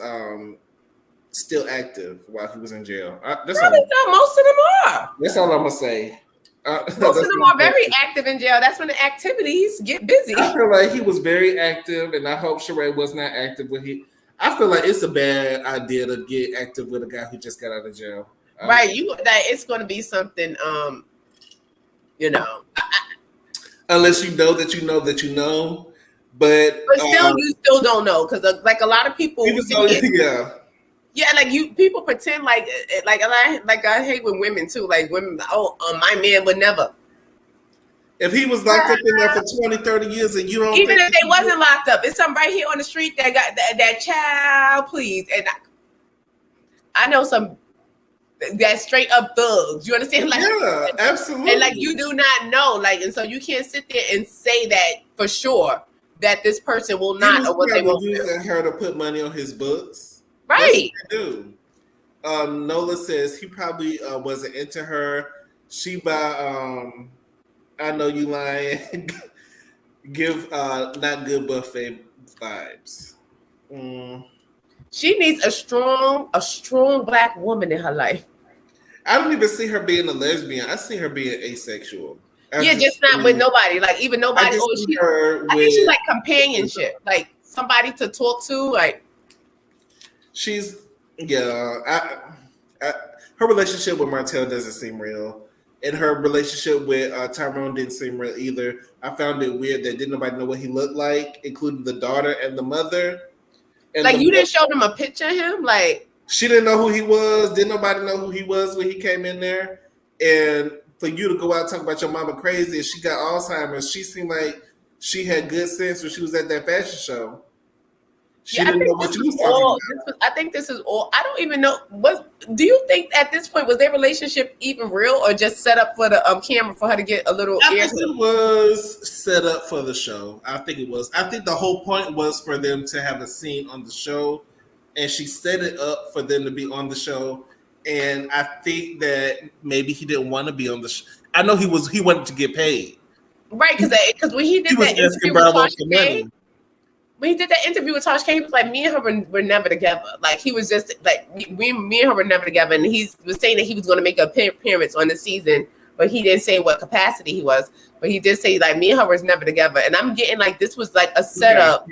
[SPEAKER 2] still active while he was in jail.
[SPEAKER 3] Most of them are.
[SPEAKER 2] That's all I'm gonna say.
[SPEAKER 3] Most of them are very active in jail. That's when the activities get busy.
[SPEAKER 2] I feel like he was very active, and I hope Sheree was not active when he. I feel like it's a bad idea to get active with a guy who just got out of jail.
[SPEAKER 3] Right, it's going to be something.
[SPEAKER 2] Unless you know that you know that you know, but
[SPEAKER 3] still you still don't know because like a lot of people people pretend like I hate with women too, like women, my man would never.
[SPEAKER 2] If he was locked up in there for 20, 30 years and you don't
[SPEAKER 3] even if they wasn't locked up, it's something right here on the street that got that child, please. And I know some that straight up thugs. You understand? Like,
[SPEAKER 2] yeah, absolutely.
[SPEAKER 3] And like you do not know, like, and so you can't sit there and say that for sure that this person will not or what they will
[SPEAKER 2] using her to put money on his books.
[SPEAKER 3] Right.
[SPEAKER 2] Do. Nola says he probably wasn't into her. She by I know you lying. Give not good buffet vibes.
[SPEAKER 3] She needs a strong black woman in her life.
[SPEAKER 2] I don't even see her being a lesbian. I see her being asexual.
[SPEAKER 3] Just not with nobody. Like even nobody. I think she's like companionship, like somebody to talk to. Like
[SPEAKER 2] she's her relationship with Martell doesn't seem real, and her relationship with Tyrone didn't seem real either. I found it weird that didn't nobody know what he looked like, including the daughter and the mother. And
[SPEAKER 3] like you didn't show them a picture of him, like.
[SPEAKER 2] She didn't know who he was. Didn't nobody know who he was when he came in there. And for you to go out and talk about your mama crazy and she got Alzheimer's, she seemed like she had good sense when she was at that fashion show. She didn't know what you was talking about.
[SPEAKER 3] I think this is all. I don't even know. Do you think at this point was their relationship even real or just set up for the camera for her to get a little?
[SPEAKER 2] I think it was set up for the show. I think it was. I think the whole point was for them to have a scene on the show. And she set it up for them to be on the show, and I think that maybe he didn't want to be on the show. I know he wanted to get paid,
[SPEAKER 3] right? Because when he did that interview with Tosh K, he was like, "Me and her were never together." Like he was just like, me and her were never together, and he was saying that he was going to make an appearance on the season, but he didn't say what capacity he was. But he did say like, "Me and her was never together," and I'm getting like this was like a setup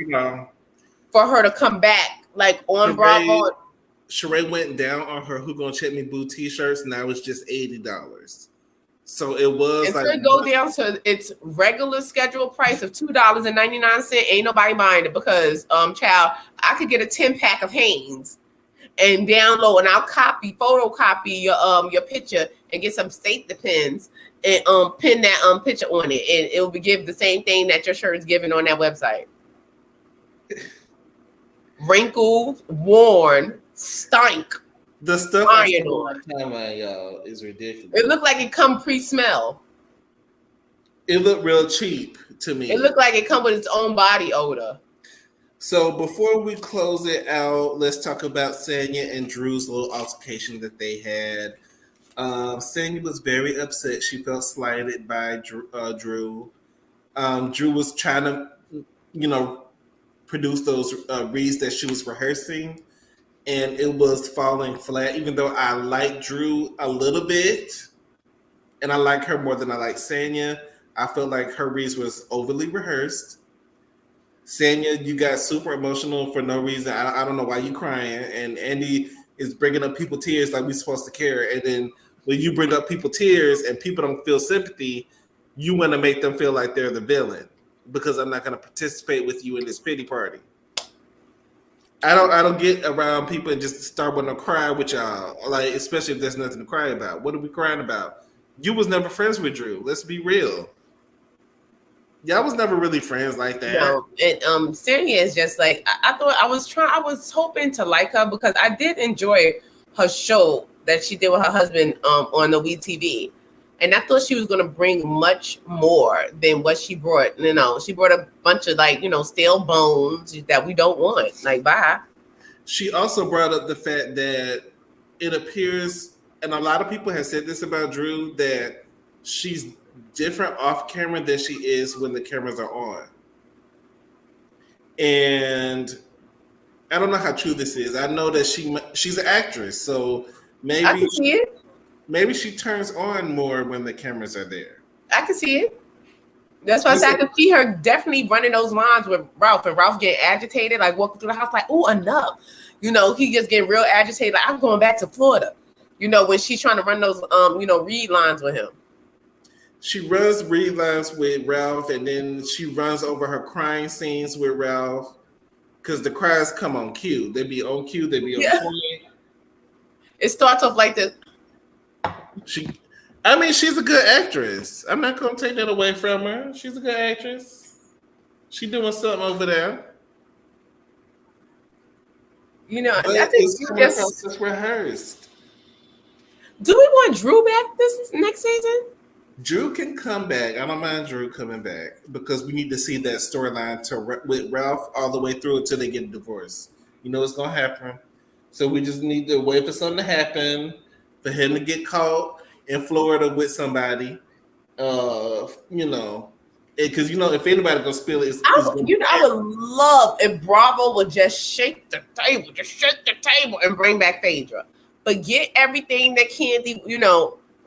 [SPEAKER 3] for her to come back. Like on Bravo,
[SPEAKER 2] Sheree went down on her "Who Gonna Check Me Boo" t-shirts. Now it's just $80. So it was
[SPEAKER 3] like go down to its regular scheduled price of $2.99. Ain't nobody buying it because child, I could get a 10-pack of Hanes and download and I'll photocopy your picture and get some safety pins and pin that picture on it and it will give the same thing that your shirt is giving on that website. Wrinkled, worn, stank.
[SPEAKER 2] The stuff
[SPEAKER 3] iron on
[SPEAKER 2] y'all is ridiculous.
[SPEAKER 3] It looked like it come pre-smell.
[SPEAKER 2] It looked real cheap to me.
[SPEAKER 3] It looked like it come with its own body odor.
[SPEAKER 2] So before we close it out, let's talk about Sanya and Drew's little altercation that they had. Sanya was very upset. She felt slighted by Drew. Drew was trying to, produce those reads that she was rehearsing, and it was falling flat. Even though I like Drew a little bit, and I like her more than I like Sanya, I felt like her reads was overly rehearsed. Sanya, you got super emotional for no reason. I don't know why you crying. And Andy is bringing up people tears like we're supposed to care. And then when you bring up people tears and people don't feel sympathy, you want to make them feel like they're the villain because I'm not going to participate with you in this pity party. I don't get around people and just start wanting to cry with y'all, like especially if there's nothing to cry about. What are we crying about? You was never friends with Drew. Let's be real. Y'all was never really friends like that.
[SPEAKER 3] No, and Sanya is just like I thought. I was hoping to like her because I did enjoy her show that she did with her husband on the WeTV, and I thought she was going to bring much more than what she brought. She brought a bunch of stale bones that we don't want. Like, bye.
[SPEAKER 2] She also brought up the fact that it appears, and a lot of people have said this about Drew, that she's different off camera than she is when the cameras are on. And I don't know how true this is. I know that she's an actress, so maybe
[SPEAKER 3] I can see it.
[SPEAKER 2] Maybe she turns on more when the cameras are there.
[SPEAKER 3] I can see it. That's why I said I can see her definitely running those lines with Ralph, and Ralph getting agitated, like walking through the house, like, oh, enough. He just getting real agitated, like, I'm going back to Florida. When she's trying to run those read lines with him.
[SPEAKER 2] She runs read lines with Ralph, and then she runs over her crying scenes with Ralph because the cries come on cue. They be on cue. They be on point.
[SPEAKER 3] It starts off like this.
[SPEAKER 2] She's a good actress. I'm not going to take that away from her. She's a good actress. She doing something over there.
[SPEAKER 3] I think she
[SPEAKER 2] just rehearsed.
[SPEAKER 3] Do we want Drew back this next season?
[SPEAKER 2] Drew can come back. I don't mind Drew coming back because we need to see that storyline with Ralph all the way through until they get a divorce. It's going to happen. So we just need to wait for something to happen, for him to get caught in Florida with somebody. Because if anybody gonna spill it,
[SPEAKER 3] I would love if Bravo would just shake the table, and bring back Phaedra. Forget everything that Kandi,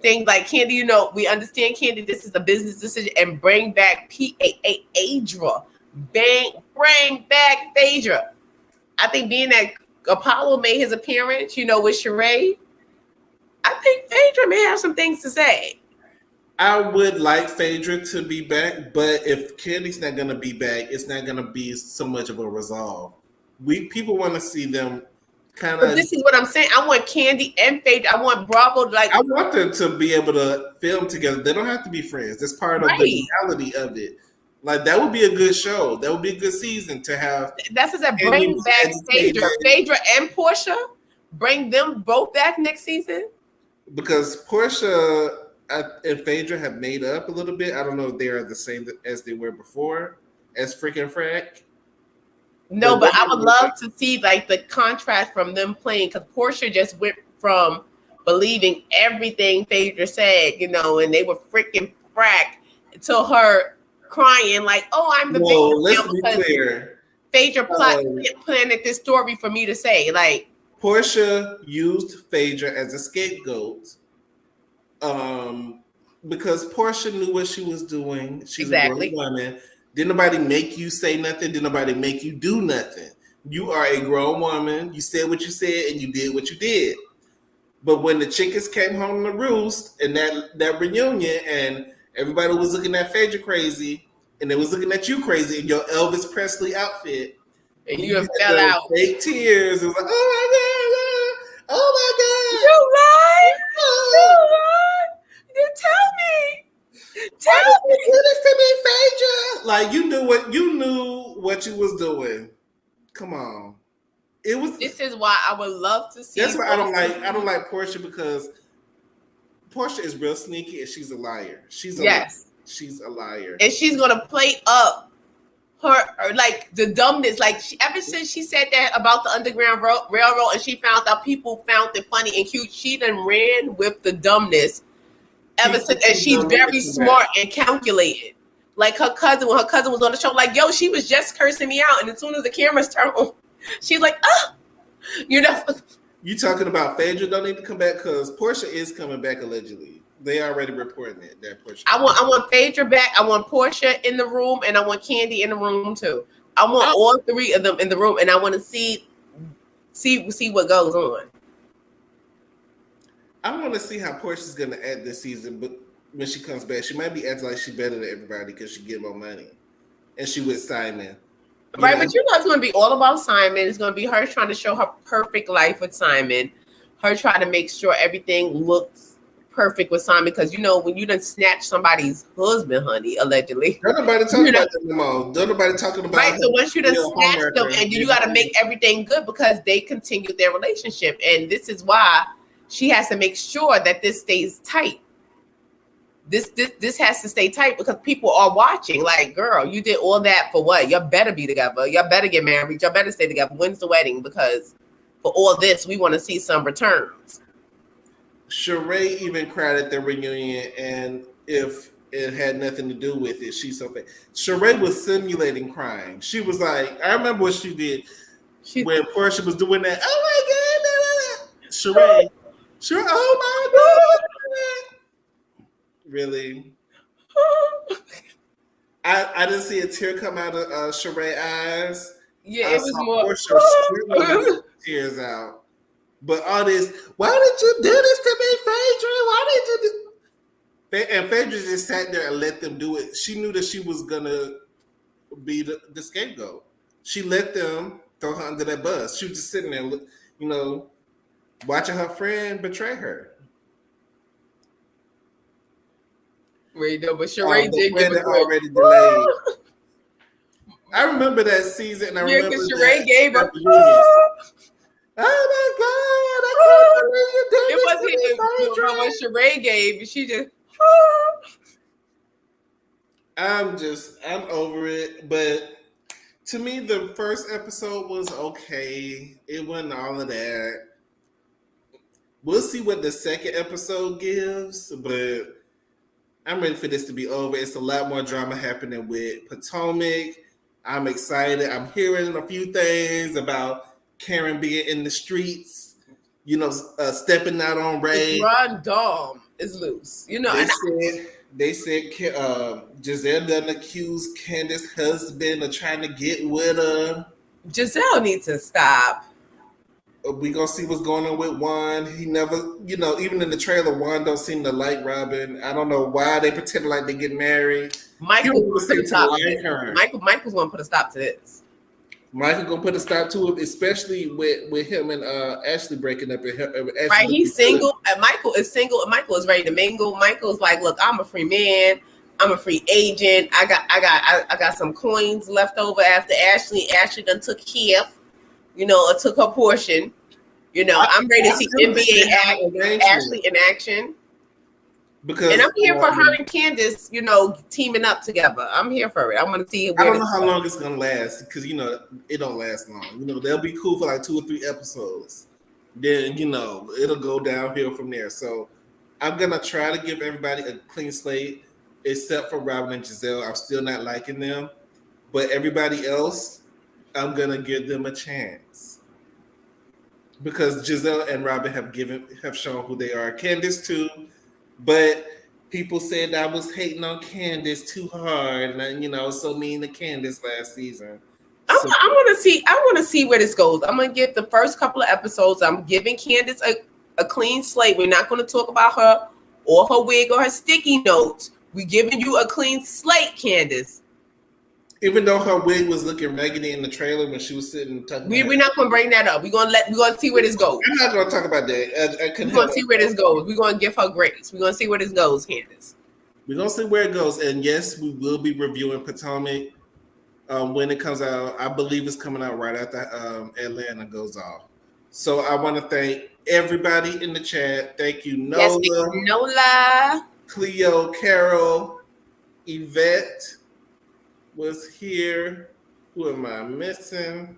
[SPEAKER 3] things like Kandi, we understand Kandi, this is a business decision, and bring back Phaedra. Bring back Phaedra. I think being that Apollo made his appearance, with Sheree, I think Phaedra may have some things to say.
[SPEAKER 2] I would like Phaedra to be back, but if Kandi's not going to be back, it's not going to be so much of a resolve. People want to see them kind of.
[SPEAKER 3] This is what I'm saying. I want Kandi and Phaedra. I want Bravo.
[SPEAKER 2] I want them to be able to film together. They don't have to be friends. That's part of the reality of it. Like, that would be a good show. That would be a good season to have.
[SPEAKER 3] That's what I said. Bring back Phaedra and Portia. Bring them both back next season.
[SPEAKER 2] Because Portia and Phaedra have made up a little bit. I don't know if they are the same as they were before, as freaking Frack.
[SPEAKER 3] No, but I would love to see the contrast from them playing, because Portia just went from believing everything Phaedra said, and they were freaking Frack, to her crying like, "Oh, I'm the victim."
[SPEAKER 2] Let's be clear.
[SPEAKER 3] Phaedra planted this story for me to say,
[SPEAKER 2] Portia used Phaedra as a scapegoat. Because Portia knew what she was doing. She's a grown woman. Didn't nobody make you say nothing. Didn't nobody make you do nothing. You are a grown woman. You said what you said and you did what you did. But when the chickens came home to roost and that reunion, and everybody was looking at Phaedra crazy, and they was looking at you crazy in your Elvis Presley outfit,
[SPEAKER 3] and you fell out,
[SPEAKER 2] fake tears. It was like, oh my god, oh my god,
[SPEAKER 3] you lied. You tell me. Tell me.
[SPEAKER 2] Do this to me, Phaedra. Like, you knew what you was doing. Come on.
[SPEAKER 3] This is why I would love to see.
[SPEAKER 2] That's why I don't like Portia, because Portia is real sneaky and she's a liar. She's a liar.
[SPEAKER 3] And she's gonna play up her like the dumbness, like ever since she said that about the Underground Railroad, and she found out people found it funny and cute, she done ran with the dumbness ever since. And she's very smart and calculated. Like her cousin, when her cousin was on the show, like, yo, she was just cursing me out, and as soon as the cameras turned on, she's like, you know.
[SPEAKER 2] You talking about Phaedra don't need to come back because Portia is coming back allegedly. They already reporting it. That Portia.
[SPEAKER 3] I want Phaedra back. I want Portia in the room, and I want Kandi in the room too. I want all three of them in the room, and I want to see what goes on.
[SPEAKER 2] I want to see how Portia's gonna act this season, but when she comes back, she might be acting like she's better than everybody because she get more money, and she with Simon.
[SPEAKER 3] Right, but you know it's going to be all about Simon. It's going to be her trying to show her perfect life with Simon. Her trying to make sure everything looks perfect with Simon. Because, you know, when you done snatch somebody's husband, honey, allegedly.
[SPEAKER 2] Don't nobody talk about that anymore. Don't nobody talking about
[SPEAKER 3] right, so once you done snatch them, and you got to make everything good because they continue their relationship. And this is why she has to make sure that this stays tight. This has to stay tight because people are watching. Like, girl, you did all that for what? Y'all better be together. Y'all better get married. Y'all better stay together. When's the wedding? Because for all this, we want to see some returns.
[SPEAKER 2] Sheree even cried at the reunion, and if it had nothing to do with it, she's so bad. Sheree was simulating crying. She was like, I remember what she did when Portia was doing that. Oh my God, Sheree, oh my God. Really? I didn't see a tear come out of Sheree's eyes.
[SPEAKER 3] Yeah, it was more
[SPEAKER 2] Portia tears out. But all this, why did you do this to me, Phaedra? Why did you do? And Phaedra just sat there and let them do it. She knew that she was gonna be the scapegoat. She let them throw her under that bus. She was just sitting there, you know, watching her friend betray her.
[SPEAKER 3] But Sheree did get
[SPEAKER 2] already delayed. I remember that season. I remember
[SPEAKER 3] because Sheree gave up.
[SPEAKER 2] Oh my God! I can't believe you did
[SPEAKER 3] it wasn't what Sheree gave. She just.
[SPEAKER 2] I'm over it. But to me, the first episode was okay. It wasn't all of that. We'll see what the second episode gives, but I'm ready for this to be over. It's a lot more drama happening with Potomac. I'm excited. I'm hearing a few things about Karen being in the streets, you know, stepping out on Ray.
[SPEAKER 3] Ron Dom is loose. You know,
[SPEAKER 2] they said Giselle done accused Candace's husband of trying to get with her.
[SPEAKER 3] Giselle needs to stop.
[SPEAKER 2] We gonna see what's going on with Juan. He never, you know, even in the trailer, Juan don't seem to like Robin. I don't know why they pretend like they get married.
[SPEAKER 3] Michael's gonna put a stop to this.
[SPEAKER 2] Michael gonna put a stop to it, especially with him and Ashley breaking up.
[SPEAKER 3] Right, he's single. And Michael is single. And Michael is ready to mingle. Michael's like, look, I'm a free man. I'm a free agent. I got some coins left over after Ashley. Ashley done took half. You know, took her portion. You know, I'm ready to see NBA Ashley in action. And I'm here for her and Candace, you know, teaming up together. I'm here for it. I want to see.
[SPEAKER 2] I don't know how long it's gonna last because you know it don't last long. You know, they'll be cool for like 2 or 3 episodes. Then you know it'll go downhill from there. So I'm gonna try to give everybody a clean slate, except for Robin and Giselle. I'm still not liking them, but everybody else, I'm gonna give them a chance because Giselle and Robin have shown who they are. Candace too, but people said I was hating on Candace too hard, and you know, so mean to Candace last season.
[SPEAKER 3] I want to see where this goes. I'm gonna give the first couple of episodes. I'm giving Candace a clean slate. We're not going to talk about her or her wig or her sticky notes. We're giving you a clean slate, Candace.
[SPEAKER 2] Even though her wig was looking raggedy in the trailer when she was sitting,
[SPEAKER 3] we're not going to bring that up. We're going to see where this goes.
[SPEAKER 2] I'm not going to talk about that.
[SPEAKER 3] We're going to see where this goes. We're going to give her grace. We're going to see where this goes, Candace.
[SPEAKER 2] We're going to see where it goes. And yes, we will be reviewing Potomac when it comes out. I believe it's coming out right after Atlanta goes off. So I want to thank everybody in the chat. Thank you, Nola.
[SPEAKER 3] Yes, Nola.
[SPEAKER 2] Cleo, Carol, Yvette, was here. Who am I missing?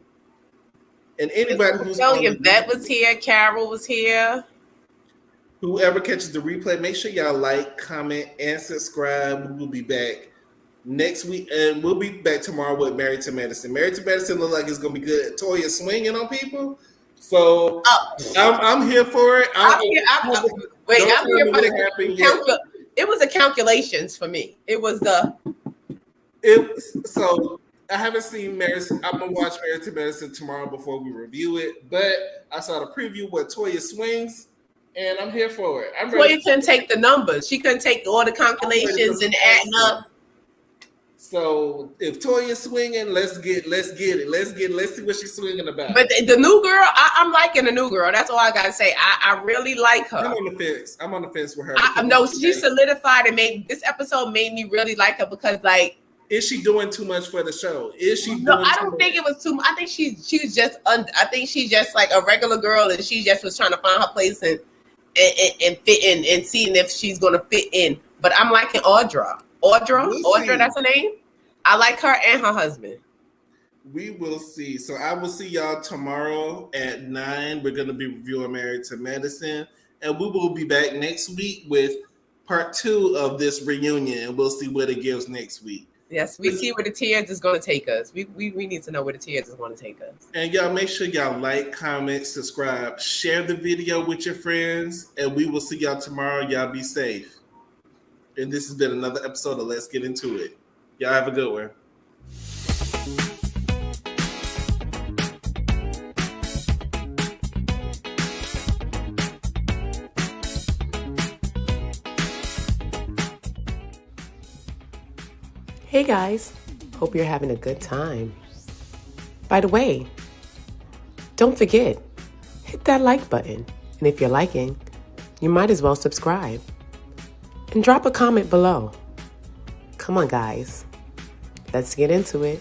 [SPEAKER 2] And anybody who's
[SPEAKER 3] Yvette was here. Carol was here.
[SPEAKER 2] Whoever catches the replay, make sure y'all like, comment, and subscribe. We will be back next week, and we'll be back tomorrow with Married to Medicine. Married to Medicine look like it's gonna be good. Toya swinging on people, so I'm here for it. I'm here for the.
[SPEAKER 3] It was the calculations for me.
[SPEAKER 2] So I haven't seen Married. I'm gonna watch Married to Medicine tomorrow before we review it. But I saw the preview with Toya swings. And I'm here for it.
[SPEAKER 3] Toya couldn't take the numbers. She couldn't take all the calculations and adding up.
[SPEAKER 2] So if Toya's swinging, let's get it. Let's see what she's swinging about.
[SPEAKER 3] But the new girl, I'm liking the new girl. That's all I gotta say. I really like her.
[SPEAKER 2] I'm on the fence with her.
[SPEAKER 3] No, she solidified and this episode made me really like her because like.
[SPEAKER 2] Is she doing too much for the show?
[SPEAKER 3] I don't think it was too much. I think she's just. I think she's just like a regular girl, and she just was trying to find her place and fit in and seeing if she's gonna fit in. But I'm liking Audra, that's her name. I like her and her husband.
[SPEAKER 2] We will see. So I will see y'all tomorrow at 9. We're gonna be reviewing Married to Medicine, and we will be back next week with part 2 of this reunion, and we'll see what it gives next week.
[SPEAKER 3] Yes, we see where the tears is going to take us. We need to know where the tears is going to take us.
[SPEAKER 2] And y'all make sure y'all like, comment, subscribe, share the video with your friends, and we will see y'all tomorrow. Y'all be safe. And this has been another episode of Let's Get Into It. Y'all have a good one.
[SPEAKER 1] Hey guys, hope you're having a good time. By the way, don't forget, hit that like button. And if you're liking, you might as well subscribe. And drop a comment below. Come on guys, let's get into it.